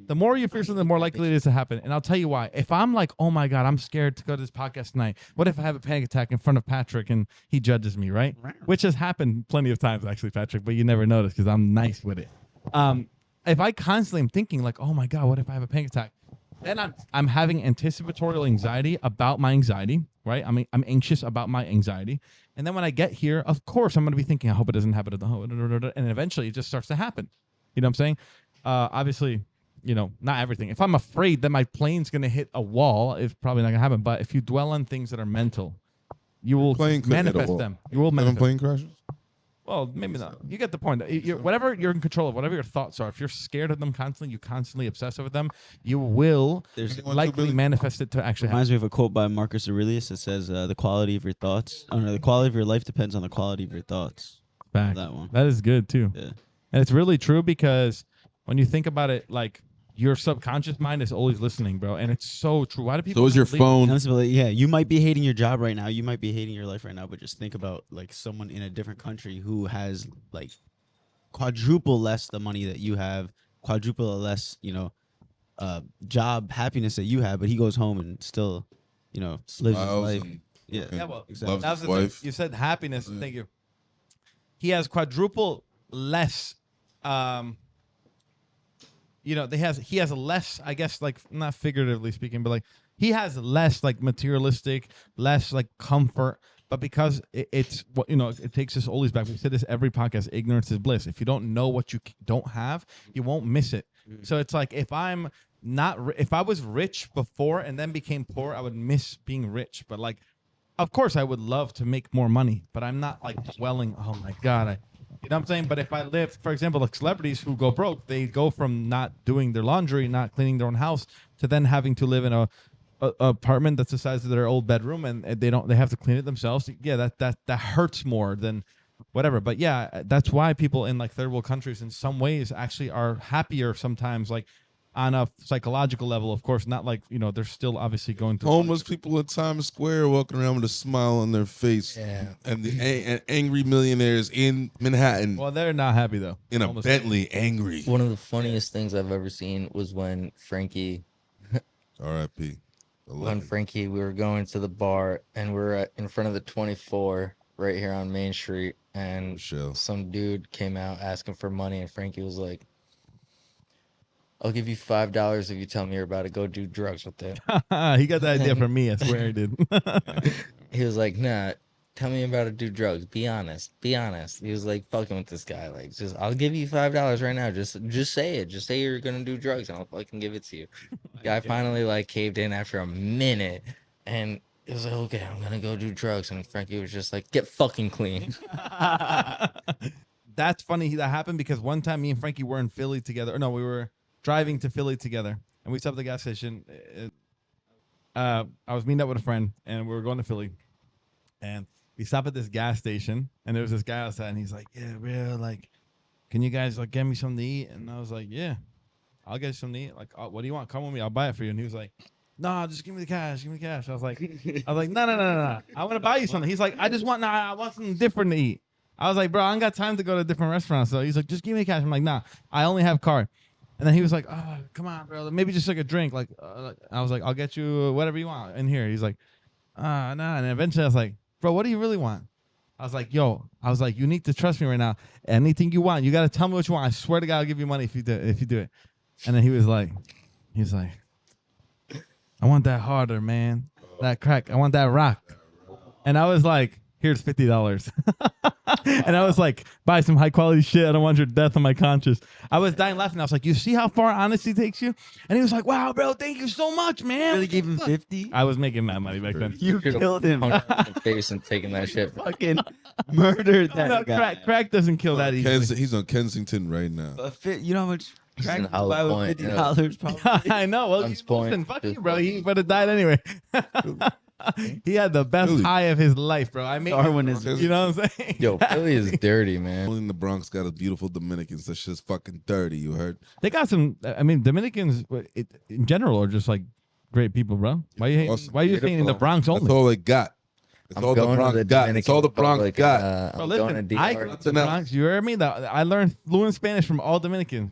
The more you fear something, the more likely it is to happen. And I'll tell you why. If I'm like, oh my God, I'm scared to go to this podcast tonight. What if I have a panic attack in front of Patrick and he judges me, right? Which has happened plenty of times, actually, Patrick, but you never notice because I'm nice with it. If I constantly am thinking like, oh my God, what if I have a panic attack? Then I'm having anticipatory anxiety about my anxiety, right? I mean, I'm anxious about my anxiety. And then when I get here, of course, I'm going to be thinking, I hope it doesn't happen. And eventually it just starts to happen. You know what I'm saying? Obviously, not everything. If I'm afraid that my plane's going to hit a wall, it's probably not going to happen. But if you dwell on things that are mental, you will manifest them. You will manifest plane crashes? Well, maybe not. You get the point. Whatever you're in control of, whatever your thoughts are, if you're scared of them constantly, you constantly obsess over them, you will likely manifest it to actually happen. Reminds me of a quote by Marcus Aurelius that says, the quality of your thoughts, the quality of your life depends on the quality of your thoughts. Fact. That one. That is good, too. Yeah. And it's really true because when you think about it, like, your subconscious mind is always listening, bro. And it's so true. Why do people... So is your phone... Honestly, yeah, you might be hating your job right now. You might be hating your life right now. But just think about, like, someone in a different country who has, like, quadruple less the money that you have, quadruple less, job happiness that you have. But he goes home and still, lives his life. Yeah, well, exactly. Loves his wife. You said happiness. Thank you. He has quadruple less... he has less, I guess, like, not figuratively speaking, but like he has less like materialistic, less like comfort, but because it's what, it takes us always back. We said this every podcast, ignorance is bliss. If you don't know what you don't have, you won't miss it. So it's like, if I was rich before and then became poor, I would miss being rich. But like, of course I would love to make more money, but I'm not like dwelling, oh my God, you know what I'm saying? But if I live, for example, like celebrities who go broke, they go from not doing their laundry, not cleaning their own house, to then having to live in a apartment that's the size of their old bedroom, and they have to clean it themselves. Yeah, that hurts more than whatever. But yeah, that's why people in like third world countries in some ways actually are happier sometimes. Like on a psychological level, of course, not like, they're still obviously going through Homeless people in Times Square walking around with a smile on their face, Yeah. and the and angry millionaires in Manhattan Well, they're not happy though. in a Homeless Bentley, angry. One of the funniest things I've ever seen was when Frankie, R.I.P. we were going to the bar and we were in front of the 24 right here on Main Street, and Michelle. some dude came out asking for money, and Frankie was like, I'll give you $5 if you tell me you're about to go do drugs with it. He got the idea from me. I swear he did. He was like, nah, tell me you're about to do drugs. Be honest. Be honest. He was like fucking with this guy. Like, just, I'll give you $5 right now. Just say it. Just say you're going to do drugs and I'll fucking give it to you. The guy finally like caved in after a minute, and it was like, okay, I'm going to go do drugs. And Frankie was just like, get fucking clean. That's funny that happened because one time me and Frankie were in Philly together. Or no, we were driving to Philly together, and we stopped at the gas station. I was meeting up with a friend, and we were going to Philly, and we stopped at this gas station, and there was this guy outside, and he's like, yeah, bro, like, can you guys like get me something to eat? And I was like, yeah, I'll get you something to eat. Like, what do you want? Come with me, I'll buy it for you. And he was like, no, just give me the cash. Give me the cash. I was like, no. I want to buy you something. He's like, I want something different to eat. I was like, bro, I ain't got time to go to different restaurants. So he's like, just give me the cash. I'm like, nah, I only have card. And then he was like, oh, come on, bro. Maybe just like a drink. Like, I was like, I'll get you whatever you want in here. He's like, nah. And eventually I was like, bro, what do you really want? I was like, you need to trust me right now. Anything you want, you got to tell me what you want. I swear to God, I'll give you money if you do it. And then he's like, I want that harder, man. That crack. I want that rock. And I was like, here's $50. And I was like, buy some high quality shit. I don't want your death on my conscience. I was dying laughing. I was like, you see how far honesty takes you? And he was like, wow, bro, thank you so much, man. Really gave him 50? I was making mad money back then. You killed him. Punched him in the face and taking that shit. Fucking murdered that No, guy. crack doesn't kill that easily. He's on Kensington right now. You know how much crack in you Hollow buy with Point, $50 probably? I know. Well, Guns point, listen, fuck just you, bro. He would have died anyway. He had the best Really? high of his life, bro. I mean, Darwinism. you know what I'm saying? Yo, Philly is dirty, man. Only in the Bronx got a beautiful Dominicans. That shit's fucking dirty. You heard? They got some. I mean, Dominicans in general are just like great people, bro. Why you hating? Awesome. Why you hating in the Bronx That's only? all they got. That's I'm all the going to Bronx the got. That's Dominican all the Bronx Republic, got. I'm Bro, going listen, to I DR. grew up in the Bronx. You heard me? I learned fluent Spanish from all Dominicans.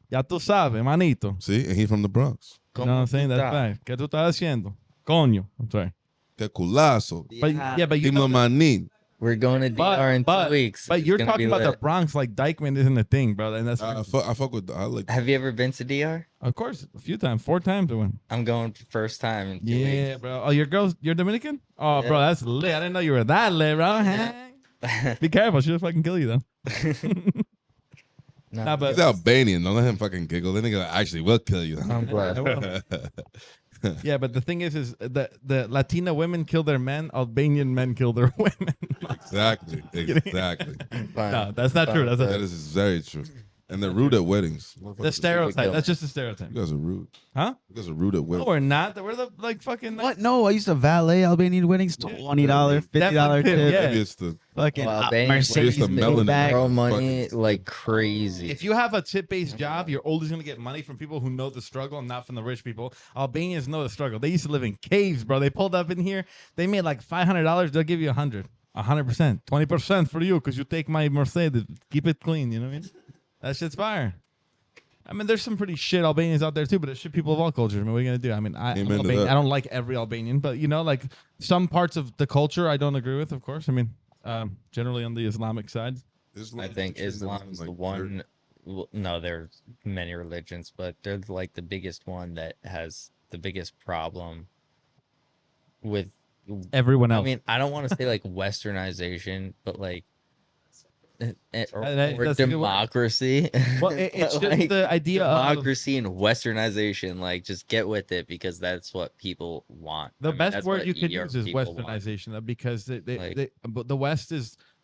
Ya tú sabes, manito. See, and he's from the Bronx. You know what I'm saying? That's right. ¿Qué tú estás haciendo? Coño. I'm sorry. Que culazo. But you know, Dímelo, manín. We're going to DR in 2 weeks. But It's you're gonna talking be about the lit. Bronx like Dykeman isn't a thing, bro. And that's I fuck with. I like. Have you ever been to DR? of course a few times, 4 times I went. I'm going for first time in 2 Yeah, weeks. bro. Oh, you're Dominican? Oh, Yeah. bro, that's lit. I didn't know you were that lit, bro. Be careful, she'll fucking kill you though. No, Nah, but He's Albanian. Don't let him fucking giggle. That nigga actually will kill you. I'm glad. yeah, but the thing is the Latina women kill their men, Albanian men kill their women. Exactly. Exactly. Fine. No, that's not true. That's That is very true. And they're rude at weddings. the stereotype. That's just a stereotype. You guys are rude. Huh? You guys are rude at No, weddings. we're not. We're the like fucking What? No, I used to valet Albanian weddings. $20, $50 Definitely, tip. yeah. Maybe it's the Fucking Well, Albanian Mercedes It's the melanin. Maybach. Throw money like crazy. If you have a tip-based job, you're always gonna get money from people who know the struggle and not from the rich people. Albanians know the struggle. They used to live in caves, bro. They pulled up in here. They made like $500. They'll give you 100%, 20% for you because you take my Mercedes. Keep it clean. You know what I mean? That shit's fire. I mean, there's some pretty shit Albanians out there too, but it's shit people of all cultures. I mean, what are you gonna do? I mean, I'm Amen to Albanian. that. I don't like every Albanian, but you know, like some parts of the culture I don't agree with. Of course, I mean, generally on the Islamic side. I think Islam is the one. Well, no, there's many religions, but they're like the biggest one that has the biggest problem with. Everyone I else. mean, I don't want to say like westernization, but like or that's a good word. democracy. Well, it's But, just the idea of democracy and westernization. Like, just get with it because that's what people want. the I mean, best that's word what you could your use is people want. westernization, because Like- but the West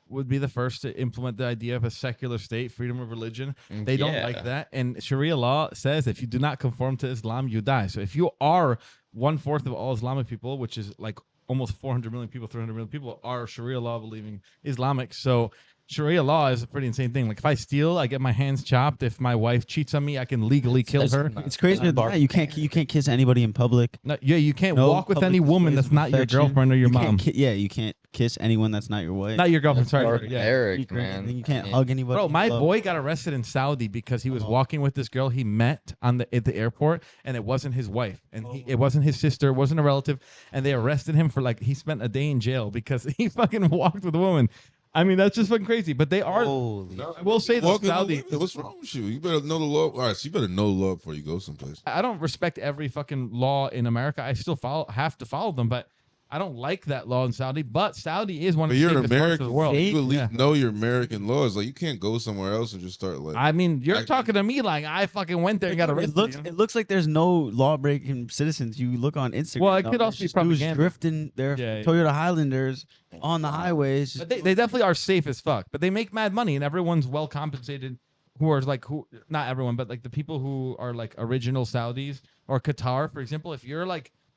would be the first to implement the idea of a secular state, freedom of religion. They don't like Yeah. that, and Sharia law says if you do not conform to Islam, you die. So if you are 1/4 of all Islamic people, which is like almost 400 million people, 300 million people are Sharia law believing Islamic. So Sharia law is a pretty insane thing. Like if I steal, I get my hands chopped. If my wife cheats on me, I can legally kill her. It's crazy. You can't kiss anybody in public. No, yeah, you can't No walk with any public woman displays that's of not your affection. girlfriend or your You can't mom. you can't kiss anyone that's not your wife. Not your girlfriend. Sorry. Yeah. Barbaric, man. You can't hug anybody. Bro, my Love. boy got arrested in Saudi because he was walking with this girl he met at the airport, and it wasn't his wife, and it wasn't his sister, it wasn't a relative, and they arrested him for he spent a day in jail because he fucking walked with a woman. I mean, that's just fucking crazy. But they are. Holy. I will say the Walking Saudi. away, what's wrong with you? You better know the law. All right, so you better know the law before you go someplace. I don't respect every fucking law in America. I still have to follow them, but I don't like that law in Saudi. But Saudi is one of But the you're safest parts of American. the world. You at least Yeah. know your American laws. Like you can't go somewhere else and just start like. I mean, you're I- talking to me like I fucking went there and got arrested. It looks like there's no law-breaking citizens. You look on Instagram. Well, it now, could there's also be just dudes propaganda. drifting their Yeah, yeah. Toyota Highlanders on the highways. But they definitely are safe as fuck. But they make mad money, and everyone's well compensated. Not everyone, but the people who are original Saudis or Qatar, for example. If you're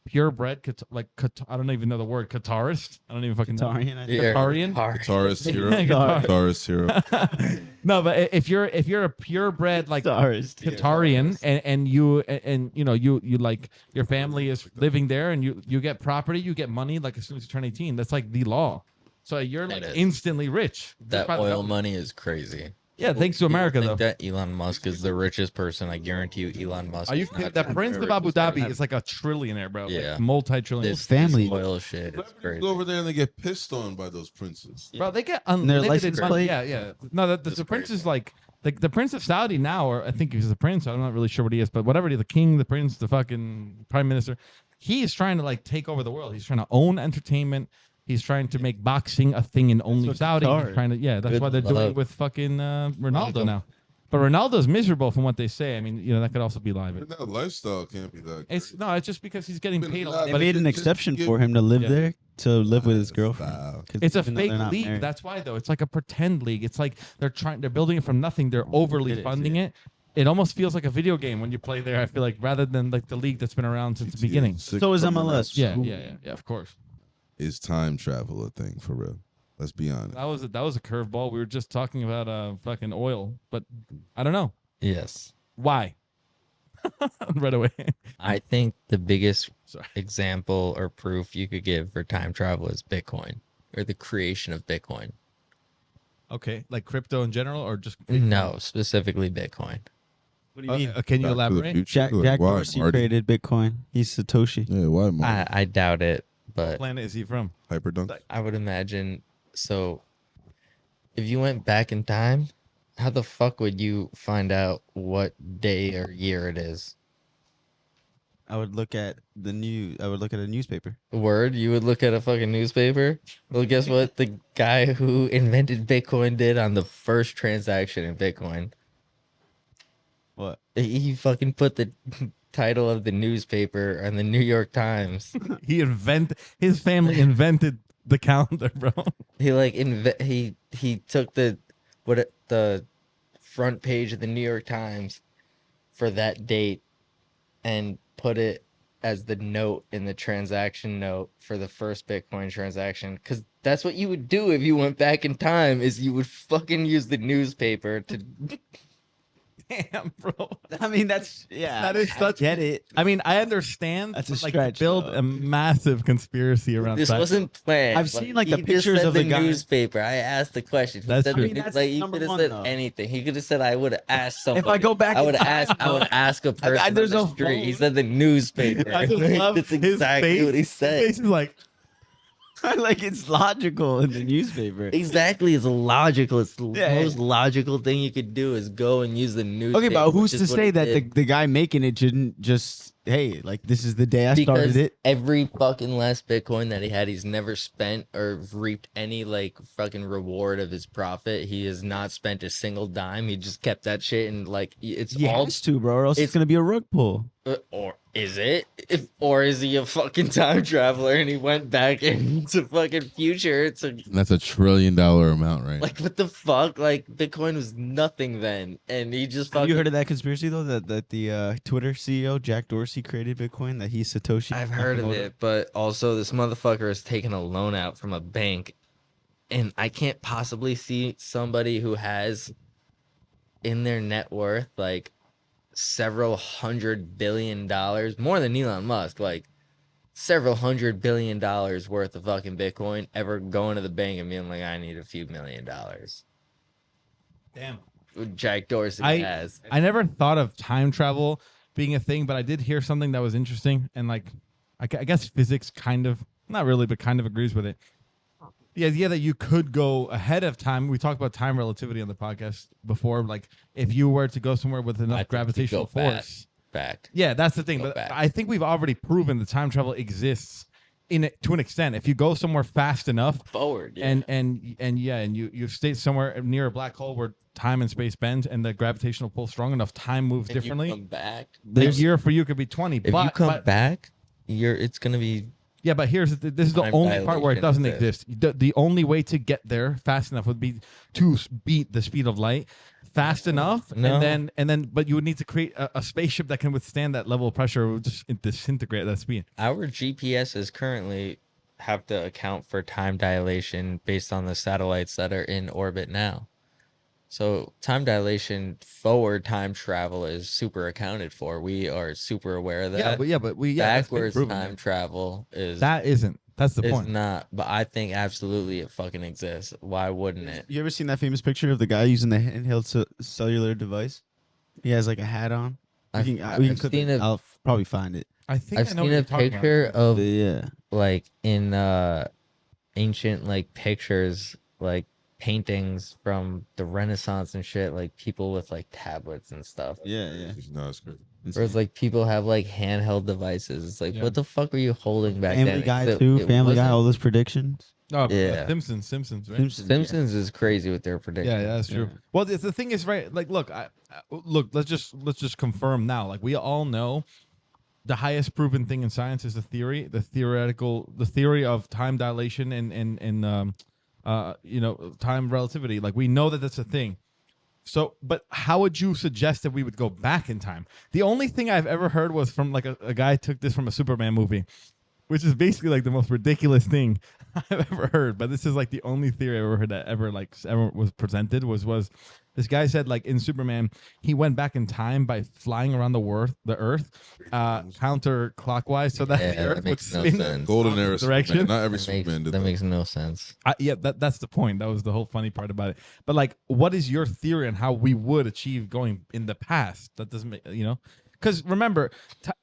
purebred, I don't even know the word Qatarist. I don't even fucking know. Qatarian, I think. Yeah, Qatarian? Guitarist hero. Qatar. Guitarist hero. No, but if you're a purebred Qatarist. Qatarian and you your family is living there and you get property, you get money as soon as you turn 18. That's the law. So you're It is. instantly rich. That Just by the oil government. money is crazy. Yeah, thanks to People America think though. that Elon Musk is the richest person. I guarantee you, Elon Musk. Are you is kidding? not The the Prince of richest Abu Dhabi person. is a trillionaire, bro. Yeah. Multi-trillion. This family. oil shit. It's crazy. Go over there and they get pissed on by those princes. Bro, they get their unlimited license money. plate? Yeah, yeah. No, the That's prince crazy. is the prince of Saudi now, or I think he's the prince. I'm not really sure what he is, but whatever he is, the king, the prince, the fucking prime minister, he is trying to take over the world. He's trying to own entertainment. He's trying to make boxing a thing in only what Saudi. Qatar He's trying to, that's Good why they're doing it luck. with fucking Ronaldo Ronaldo. now. But Ronaldo's miserable from what they say. I mean, that could also be live. But that lifestyle can't be that. It's just because he's getting paid a Nah, lot. They but made an it's- exception it's- for him to live Yeah. there, to live with his girlfriend. Wow. 'Cause It's a even though fake they're not league. married. That's why, though. It's like a pretend league. It's like they're building it from nothing. They're overly It is, funding yeah. it. It almost feels like a video game when you play there. I feel like rather than the league that's been around since the beginning. So is MLS. Yeah, yeah, of course. Is time travel a thing for real? Let's be honest. That was a curveball. We were just talking about fucking oil, but I don't know Yes. why. Right away. I think the biggest Sorry. example or proof you could give for time travel is Bitcoin or the creation of Bitcoin. Okay, like crypto in general, or just No, specifically Bitcoin. What do you mean? Can you Back to the elaborate? future. Jack Like, why, Dorsey Marty? created Bitcoin. He's Satoshi. Yeah, why Marty? I doubt it, What but planet is he from? Hyperdunk? I would imagine. So, if you went back in time, how the fuck would you find out what day or year it is? I would look at the news. I would look at a newspaper. Word, you would look at a fucking newspaper. Well, guess what? The guy who invented Bitcoin did on the first transaction in Bitcoin. What? He fucking put the title of the newspaper on the New York Times. His family invented the calendar, bro. He he took the front page of the New York Times for that date and put it as the note in the transaction note for the first Bitcoin transaction, because that's what you would do if you went back in time, is you would fucking use the newspaper to Damn, bro. I mean, that's That is such. Get it? I mean, I understand. That's a but, stretch, to build though. a massive conspiracy around this that. wasn't planned. I've seen, he the just pictures said of the guy. newspaper. I asked the question. He That's said true. the I mean, that's he number could have one, said though. anything. He could have said I would have asked somebody. If I go back, I in would time, ask. I would ask a person. on there's the no street. He phone. said the newspaper. I just love That's his exactly face. what he His said. face is like, like it's logical in the newspaper. Exactly, it's logical. It's the Yeah, most logical thing you could do is go and use the newspaper. Okay, but who's which to is what say he that did. the guy making it didn't just, hey, like this is the day I Because started it? every fucking last Bitcoin that he had, he's never spent or reaped any fucking reward of his profit. He has not spent a single dime. He just kept that shit and it's He all. has to, bro, or else it's it's- gonna be a rug pull. Or is it? Or is he a fucking time traveler and he went back into fucking future to That's $1 trillion amount, right? what the fuck? Bitcoin was nothing then, and he just Have fucking. you heard of that conspiracy though? That the Twitter CEO Jack Dorsey created Bitcoin. That he's Satoshi. I've heard of Nakamoto? it, but also this motherfucker is taking a loan out from a bank And I can't possibly see somebody who has in their net worth like several $100 billion, more than Elon Musk, like several $100 billion worth of fucking Bitcoin ever going to the bank and being like, I need a few $1 million. Damn. Jack Dorsey has. I never thought of time travel being a thing, but I did hear something that was interesting, and like, I guess physics kind of, not really, but kind of agrees with it. The idea that you could go ahead of time. We talked about time relativity on the podcast before. Like, if you were to go somewhere with I enough think you gravitational go back. force. Fact. Yeah, that's the thing. Go But back. I think we've already proven that time travel exists to an extent. If you go somewhere fast enough, Forward. Yeah. and you stay somewhere near a black hole where time and space bend, and the gravitational pull strong enough, time moves If you differently. come back. The year for you could be 20. If you come back, it's gonna be. Yeah, but this is the Time only part where it doesn't dilation exist. The only way to get there fast enough would be to beat the speed of light fast enough, No. and then but you would need to create a spaceship that can withstand that level of pressure. It would just disintegrate at that speed. Our GPSs currently have to account for time dilation based on the satellites that are in orbit now. So time dilation, forward time travel is super accounted for. We are super aware of that. But that's been Backwards proven, time yeah. travel is That's the is point. not. But I think absolutely it fucking exists. Why wouldn't it? You ever seen that famous picture of the guy using the handheld cellular device? He has like a hat on. I've seen I'll probably find it. I think I've I know seen what a you're talking about. picture of But yeah. like in ancient like pictures, like paintings from the Renaissance and shit, like people with like tablets and stuff. Yeah, yeah. No, it's crazy. Or it's like people have like handheld devices. It's like, Yeah. what the fuck were you holding back Family then? Guy 'Cause too. it Family Guy. wasn't- All those predictions. Oh, Yeah. Simpsons, right? Simpsons is crazy with their predictions. Yeah, that's true. Yeah. Well, the thing is, right? Like, look, look. Let's just confirm now. Like, we all know the highest proven thing in science is the theory of time dilation and time relativity. Like, we know that that's a thing. So, but how would you suggest that we would go back in time? The only thing I've ever heard was from like a guy took this from a Superman movie, which is basically like the most ridiculous thing I've ever heard. But this is like the only theory I ever heard that ever was presented was this guy said like in Superman he went back in time by flying around the Earth counterclockwise so that Yeah, the that Earth would makes no spin sense. Golden opposite era direction. Superman. Not every That Superman did that that. makes no sense. Yeah, that's the point. That was the whole funny part about it. But like, what is your theory on how we would achieve going in the past? That doesn't make because remember,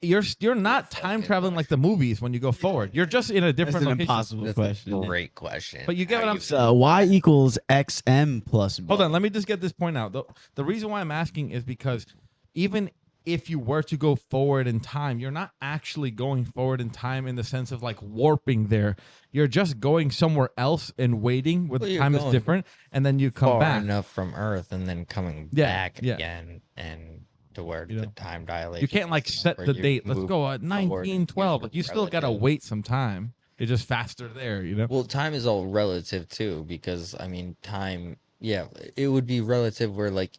you're not time traveling like the movies when you go forward. You're just in a That's different an location. impossible That's question. a great question. But you get How what I'm you- saying. Y equals XM plus. Hold on, let me just get this point out. The reason why I'm asking is because even if you were to go forward in time, you're not actually going forward in time in the sense of like warping there. You're just going somewhere else and waiting where Well, the you're time is going different, and then you come far back. enough from Earth and then coming Yeah, back yeah. again and to where You the know, time dilation. You can't like is set where the you date. Let's move go at forward and 1912. Like you use still gotta relative. wait some time. It's just faster there. Well, time is all relative too, because I mean, time. Yeah, it would be relative where like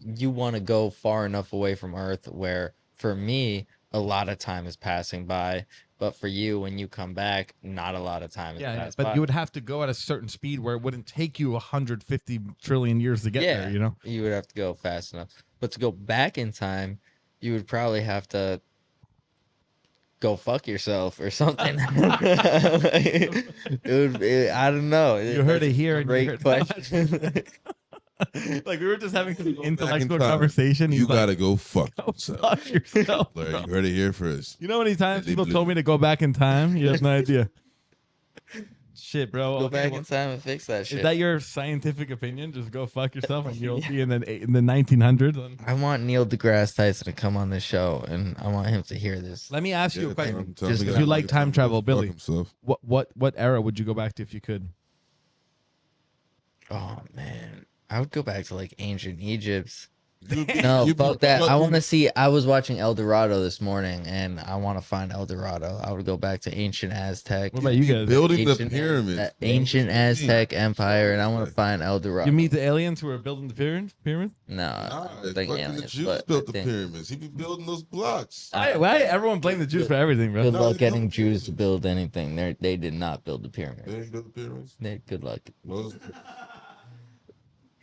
you want to go far enough away from Earth where, for me, a lot of time is passing by, but for you, when you come back, not a lot of time is Yeah, passed but by. you would have to go at a certain speed where it wouldn't take you 150 trillion years to get there. You would have to go fast enough. But to go back in time, you would probably have to go fuck yourself or something. I don't know. You heard it here. And you Great heard question. like we were just having some Go back in intellectual time. conversation. You He's gotta like, go fuck go yourself. fuck yourself. Larry, bro. you heard it here first. You know how many times They people blew told you. me to go back in time? You have no idea. Shit, bro. Go Okay, back well, in time and fix that shit. is that your scientific opinion? Just go fuck yourself and you'll be in the 1900s. I want Neil deGrasse Tyson to come on the show, and I want him to hear this. Let me ask you a question. tell him Just he 'cause gotta you like fuck time travel, fuck Billy. himself. What era would you go back to if you could? Oh man, I would go back to like ancient Egypt, No, You fuck be that. I fucking- want to see. I was watching El Dorado this morning, and I want to find El Dorado. I would go back to ancient Aztec. What about you guys? building the Ancient- pyramids. bro. Ancient Aztec Empire, and I want to find El Dorado. You meet the aliens who are building the pyramid? No, I Nah, don't think fucking the aliens, Jews but built I the think pyramids. He be building those blocks. Why everyone blame the Jews for everything, bro? good No, luck they getting don't. Jews to build anything. They did not build the They pyramid. didn't build the pyramids. Good luck. Those-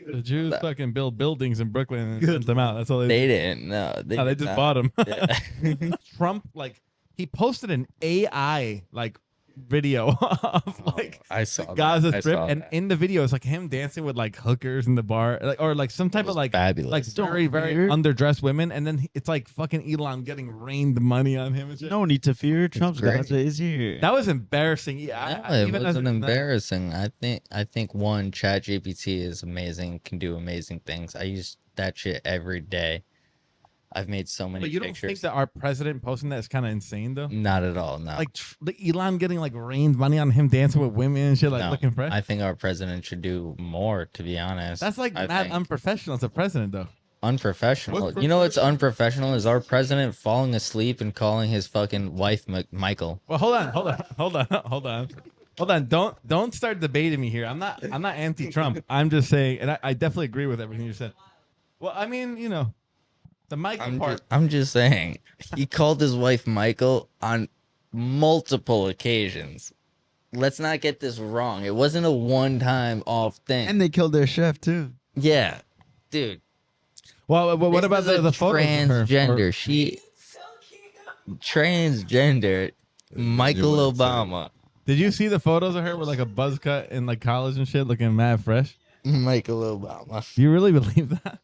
The Jews fucking build buildings in Brooklyn and sent them out. That's all they They didn't. No, They did just not. bought them. Yeah. Trump, like, he posted an AI, like, video of, like, I saw Gaza that. I Strip, saw and that. in the video, it's like him dancing with like hookers in the bar, like, or like some type It was of like fabulous. very fear. underdressed women, and then it's like fucking Elon getting rained money on him and shit. No need to fear. Trump's great. Gaza is here. That was embarrassing. Yeah, No, it even as wasn't a- embarrassing. I think one, ChatGPT is amazing, can do amazing things. I use that shit every day. I've made so many But you don't think pictures. that our president posting that is kind of insane though? Not at all. No. Like Elon getting like rained money on him dancing with women and shit, like No. looking fresh. I think our president should do more, to be honest. That's like I mad think unprofessional as a president though. unprofessional. What's You know what's unprofessional is our president falling asleep and calling his fucking wife Michael. Well, hold on. Don't start debating me here. I'm not anti-Trump. I'm just saying, and I definitely agree with everything you said. Well, I mean, you know, the Michael part. I'm just saying. He called his wife Michael on multiple occasions. Let's not get this wrong. It wasn't a one-time off thing. And they killed their chef too. Yeah, dude. Well, what This about is a the photos of her? transgender? She transgender. Michael You wouldn't say. Obama. Did you see the photos of her with like a buzz cut in like college and shit, looking mad fresh? Michael Obama. Do you really believe that?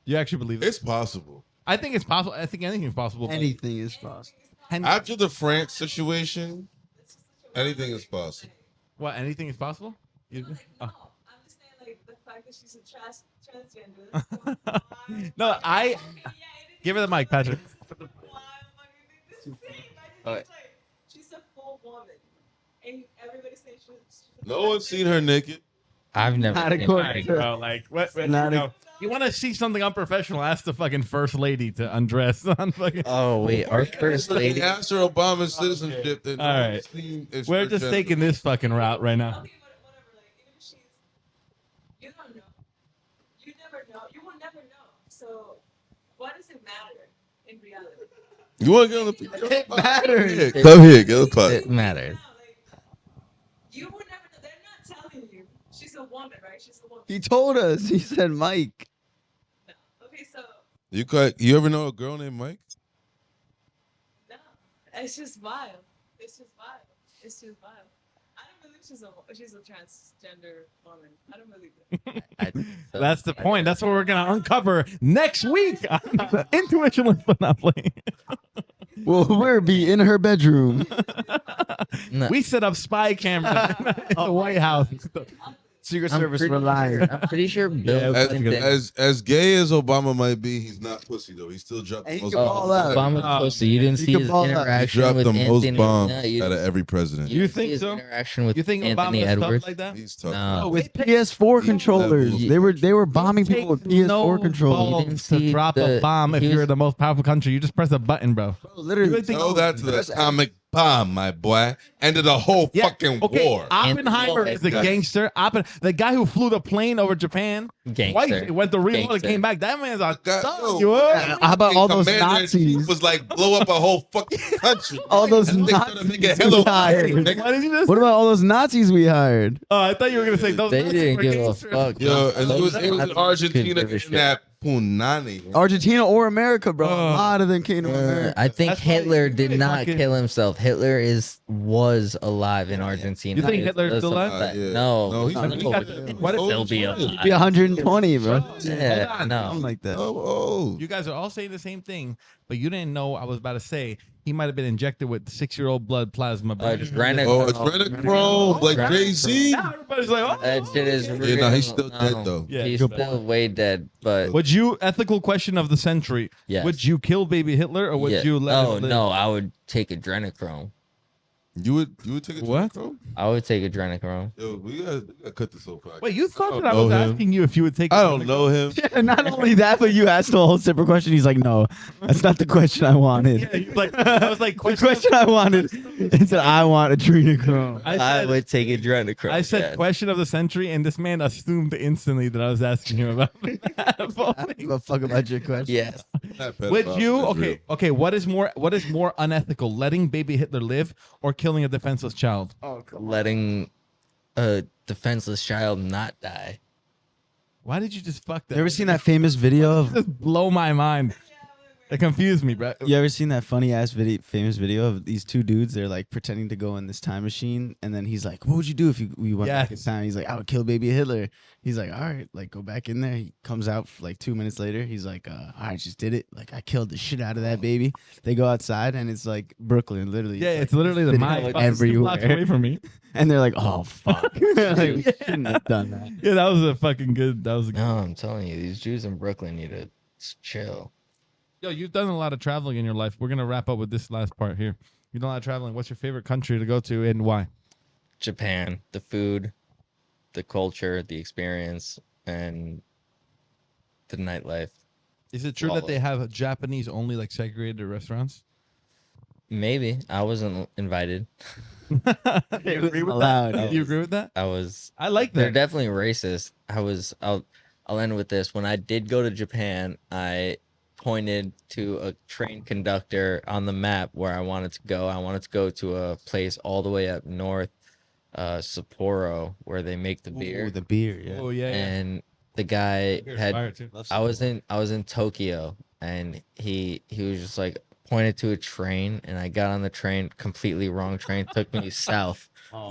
You actually believe it? It's possible. I think it's possible. I think anything is possible. but- Anything is possible. And, After the France situation, anything is possible. what? Anything is possible? You- oh. I'm just saying, like, the fact that she's a transgender. No, I give her the mic, Patrick. Alright. She's a full woman. And everybody's saying she's No one's seen her naked. I've never Not seen according her. to- Bro, like what? Not you know, you want to see something unprofessional? Ask the fucking first lady to undress on fucking. Oh wait, our first They lady. asked her Obama's citizenship. Then All right. We're just taking this fucking route right now. Okay, whatever. Like, even if she's. You don't know. You never know. You will never know. So, what does it matter in reality? You want to get on the? It matters. Yeah, come here, get a pot. It matters. No, like, you will never know. They're not telling you. She's a woman, right? She's a woman. He told us. He said Mike. No. Okay, so, You ever know a girl named Mike? no. It's just wild. It's just wild. It's just wild. I don't believe she's a transgender woman. I don't believe it. That's the point. That's what we're gonna uncover next week on the Intuitionless Monopoly. Well, we'll be in her bedroom. No, We set up spy cameras in the White House. Secret I'm Service pretty relying. sure- I'm pretty sure Bill Yeah, As, Clinton. as gay as Obama might be, he's not pussy though. He still dropped And the he most can ball out. Obama's Oh, pussy. You didn't He see could his ball out. He interaction dropped with the most Anthony. bombs No, you out of didn't- every president. you You didn't see think his so? Interaction with You think Anthony Obama Edwards? stuff like that? He's tough. No. Oh, with PS4 controllers. He- They were bombing people with PS4 no controllers. You didn't balls to see drop a the- bomb if he you're was- the most powerful country. You just press a button, bro. Bro, literally. Tell that to the atomic bomb, my boy. Ended the whole fucking okay. war. Oppenheimer Anthony is the Edwards. gangster. the guy who flew the plane over Japan. Gangster. Twice, went to Rio and Gangster. came back. That man's a God, thug. no. You heard? How about all those Commander-in-Chief Nazis? was like blow up a whole fucking country. All those And they gonna Nazis make it we hella hired. funny, nigga. What did you just? What about all those Nazis we hired? Oh, I thought you were gonna say those. They Nazis didn't were give a gangsters. fuck. Yo, and it was Those in Nazis Argentina couldn't give a in shit. that punani. Argentina or America, bro. Oh. A lot of them came to America. I think That's why Hitler you did really not fucking- kill himself. Hitler was alive in Argentina. You think It's- Hitler's it's still alive? something Yeah. that- No, No, he's no, not. He got- what if- he'll be Oh, alive. Be 120, bro. Yeah, Hold on. no. Something like that. Oh, You guys are all saying the same thing, but you didn't know I was about to say he might have been injected with 6-year-old blood plasma. bro. Adrenochrome. oh, it's Renachrome, like Adrenochrome. Jay-Z. Now everybody's like, oh, That shit is okay. real. Yeah, no, he's still dead, No, though. Yeah, he's good still way dead, but Would you, ethical question of the century, yes. would you kill baby Hitler or would Yeah. you let Oh him live? no, I would take adrenochrome. You would take a What? adrenochrome? I would take adrenochrome. Yo, we gotta cut this whole podcast. Wait, you thought don't that I was know him. asking you if you would take? I don't know him. Yeah, not only that, but you asked a whole separate question. He's like, no, that's not the question I wanted. Yeah, you like I was like, The question I wanted is that I want adrenochrome. I would take adrenochrome. I said yeah. question of the century, and this man assumed instantly that I was asking him about. I don't give a fuck about your question. Yes. Would you? Okay. What is more unethical, letting baby Hitler live or killing a defenseless child? Letting a defenseless child not die. Why did you just fuck that? You ever seen that famous video of? Just blow my mind. It confused me, bro. You ever seen that funny ass famous video of these two dudes? They're like pretending to go in this time machine, and then he's like, "What would you do if we went back in Yes. time?" He's like, "I would kill baby Hitler." He's like, "All right, like go back in there." He comes out like 2 minutes later. He's like, "I just did it. Like I killed the shit out of that baby." They go outside, and it's like Brooklyn, literally. Yeah, like, it's literally the spitting my out fucking 2 blocks away everywhere. from me. And they're like, "Oh fuck, like, we shouldn't have done that." Yeah, that was a fucking good. That was a good. No, I'm telling you, these Jews in Brooklyn need to chill. Yo, you've done a lot of traveling in your life. We're gonna wrap up with this last part here. You've done a lot of traveling. What's your favorite country to go to and why? Japan, the food, the culture, the experience, and the nightlife. Is it true that they have Japanese only like segregated restaurants? Maybe I wasn't invited. Do you agree with allowed. that? Do you agree with that? I like They're that. definitely racist. I'll end with this. When I did go to Japan, I pointed to a train conductor on the map where I wanted to go. I wanted to go to a place all the way up north, Sapporo, where they make the beer. Ooh, the beer, yeah. Oh yeah. And the guy Beer's had fire, too. I was in Tokyo, and he was just like pointed to a train, and I got on the train, completely wrong train, took me south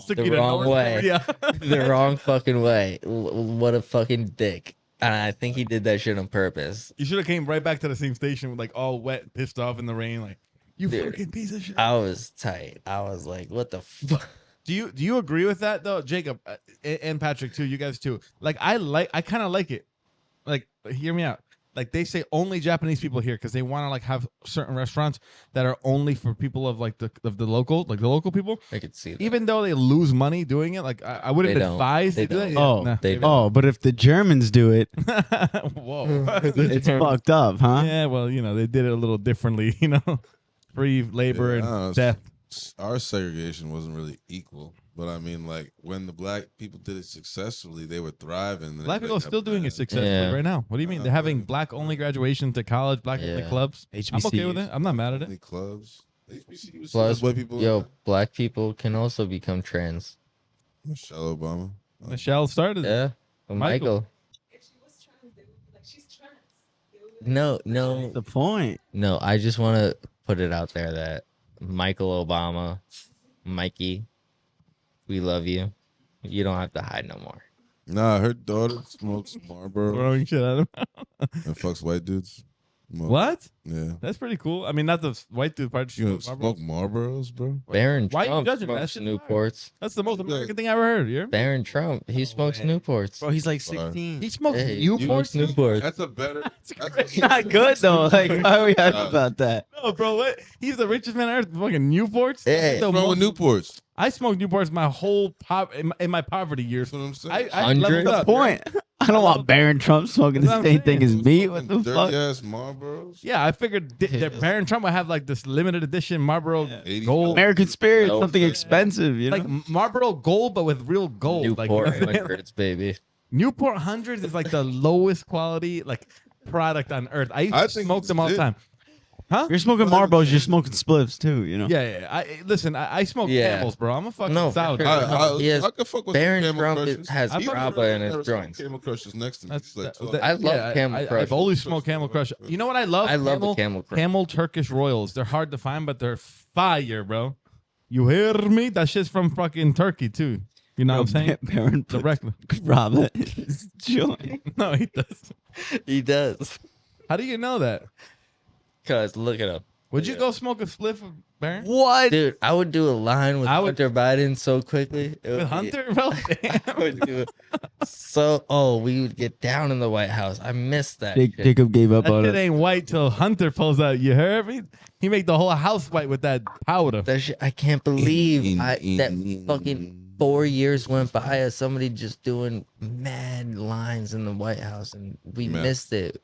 Took the you to wrong North way. Korea. the wrong fucking way. What a fucking dick. And I think he did that shit on purpose. You should have came right back to the same station with like all wet, pissed off in the rain, like you Dude, fucking piece of shit. I was tight. I was like, what the fuck? Do you agree with that though, Jacob and Patrick too? You guys too. Like I kind of like it. Like hear me out. Like they say only Japanese people here because they want to like have certain restaurants that are only for people of like the local people. I could see that. Even though they lose money doing it, like I wouldn't They don't. advise They to do that. don't. Oh, Nah. They Oh, but if the Germans do it, Whoa. it's fucked up, huh? Yeah, well, they did it a little differently, free labor and death. Our segregation wasn't really equal, but I mean, like when the black people did it successfully, they were thriving. Black people are still doing it successfully Yeah. right now. What do you mean? They're having black only graduation to college, black only Yeah. clubs. I'm okay with it. I'm not mad at it. Only clubs. HBCUs, Plus, white people. yo, black people can also become trans. Michelle Obama. Michelle started. Yeah. Well, Michael. If she was trans, they would be like, she's trans. They would be like, No. The point. No, I just want to put it out there that Michael Obama, Mikey, we love you. You don't have to hide no more. Nah, her daughter smokes Marlboro Throwing shit at him. and fucks white dudes. What? Yeah. That's pretty cool. I mean, not the white dude part. You know, smoke Marlboros, bro? Baron Why you Trump judging that? smokes Shit's Newports. That's the most American thing I ever heard. You Baron Trump, he smokes Newports. Bro, he's like Fire. 16. He smokes Hey, he Newports. smokes Newports. That's a better. It's not good though. Like, why are we happy about that? No, bro, what? He's the richest man on earth. Fucking Newports. Hey. The What's wrong with most- Newports? I smoked Newports my whole in my poverty years. That's what I'm saying. I Hundred? leveled The up. point. I don't want Baron Trump smoking the That's what same I'm thing as saying. me. What the fuck? Dirty ass Marlboros. Yeah, I figured that Baron Trump would have like this limited edition Marlboro 80. Gold, American Spirit, No. something expensive, you know? like Marlboro Gold, but with real gold. Newport Like hundreds, baby. Newport hundreds is like the lowest quality like product on earth. I used I to think smoke it's them all the lit. time. Huh? You're smoking Marlboros, you're smoking spliffs too, you know? Yeah. Listen, I smoke Yeah. Camels, bro. I'm a fucking No, for salad. sure. guy. He has I could fuck with Baron some Camel Trump Crushers. has I fuck with Grappa in his Never smoked joints. Camel Crushers next to me. That's It's like 12. I love Camel Crush. I've always smoked Camel Crush. You know what I love? I love a Camel Crush. Camel Turkish Royals. They're hard to find, but they're fire, bro. You hear me? That shit's from fucking Turkey too. You know what I'm saying? Baron The put regular. Grappa in his joint. No, he does. He does. How do you know that? Cause look it up. Would you go smoke a spliff with Baron? What? Dude, I would do a line with I would- Hunter Biden so quickly. It would With be- Hunter, bro? I Damn. would do it. We would get down in the White House. I missed that. Jake, shit. Jacob gave up That on shit it. ain't white till Hunter pulls out. You heard me? He make the whole house white with that powder. That shit, I can't believe that fucking 4 years went by of somebody just doing mad lines in the White House, and we Man. missed it.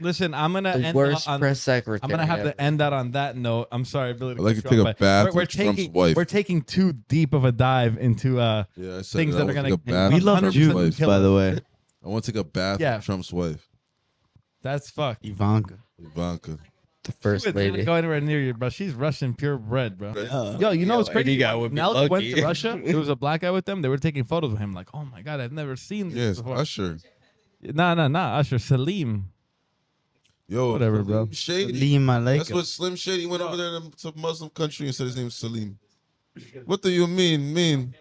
Listen, I'm gonna The end worst on. press secretary. I'm gonna have ever. to end that on that note. I'm sorry, Billy. I'd like to cut take you a off, but bath we're with Trump's taking wife. we're taking too deep of a dive into Yeah, I said things that are gonna. We love 100% Jews, kill by us. the way. I want to take a bath Yeah. with Trump's wife, That's fucked. Ivanka. Ivanka. The She first would not lady. go anywhere near you, bro. She's Russian purebred, bro. Yeah. Yo, you know what's Yo, crazy? any guy would be Nels went lucky. to Russia. There was a black guy with them. They were taking photos of him. Like, oh my god, I've never seen this Yes, before. Usher. Nah, Usher. Salim. Yo, Whatever, bro. Slim Shady. Salim, I like That's it. what Slim Shady went over there to a Muslim country and said his name's Salim. What do you mean?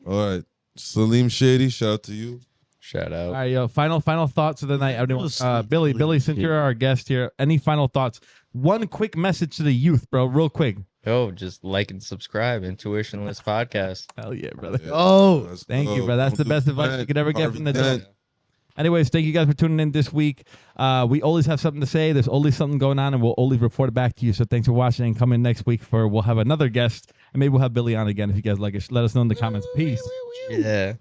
All right, Salim Shady. Shout out to you. Shout All out. right, yo. Final thoughts of the night. Everyone, Salim Billy, since Shady. you're our guest here, any final thoughts? One quick message to the youth, bro. Real quick. Yo, just like and subscribe. Intuitionless Podcast. Hell yeah, brother. Yeah, Oh, let's Thank you, go. bro. That's the Don't best do advice that. you could ever get from the Harvey dope. Dent. Anyways, thank you guys for tuning in this week. We always have something to say. There's always something going on, and we'll always report it back to you. So thanks for watching, and come in next week we'll have another guest, and maybe we'll have Billy on again if you guys like it. Let us know in the comments. Peace. Yeah.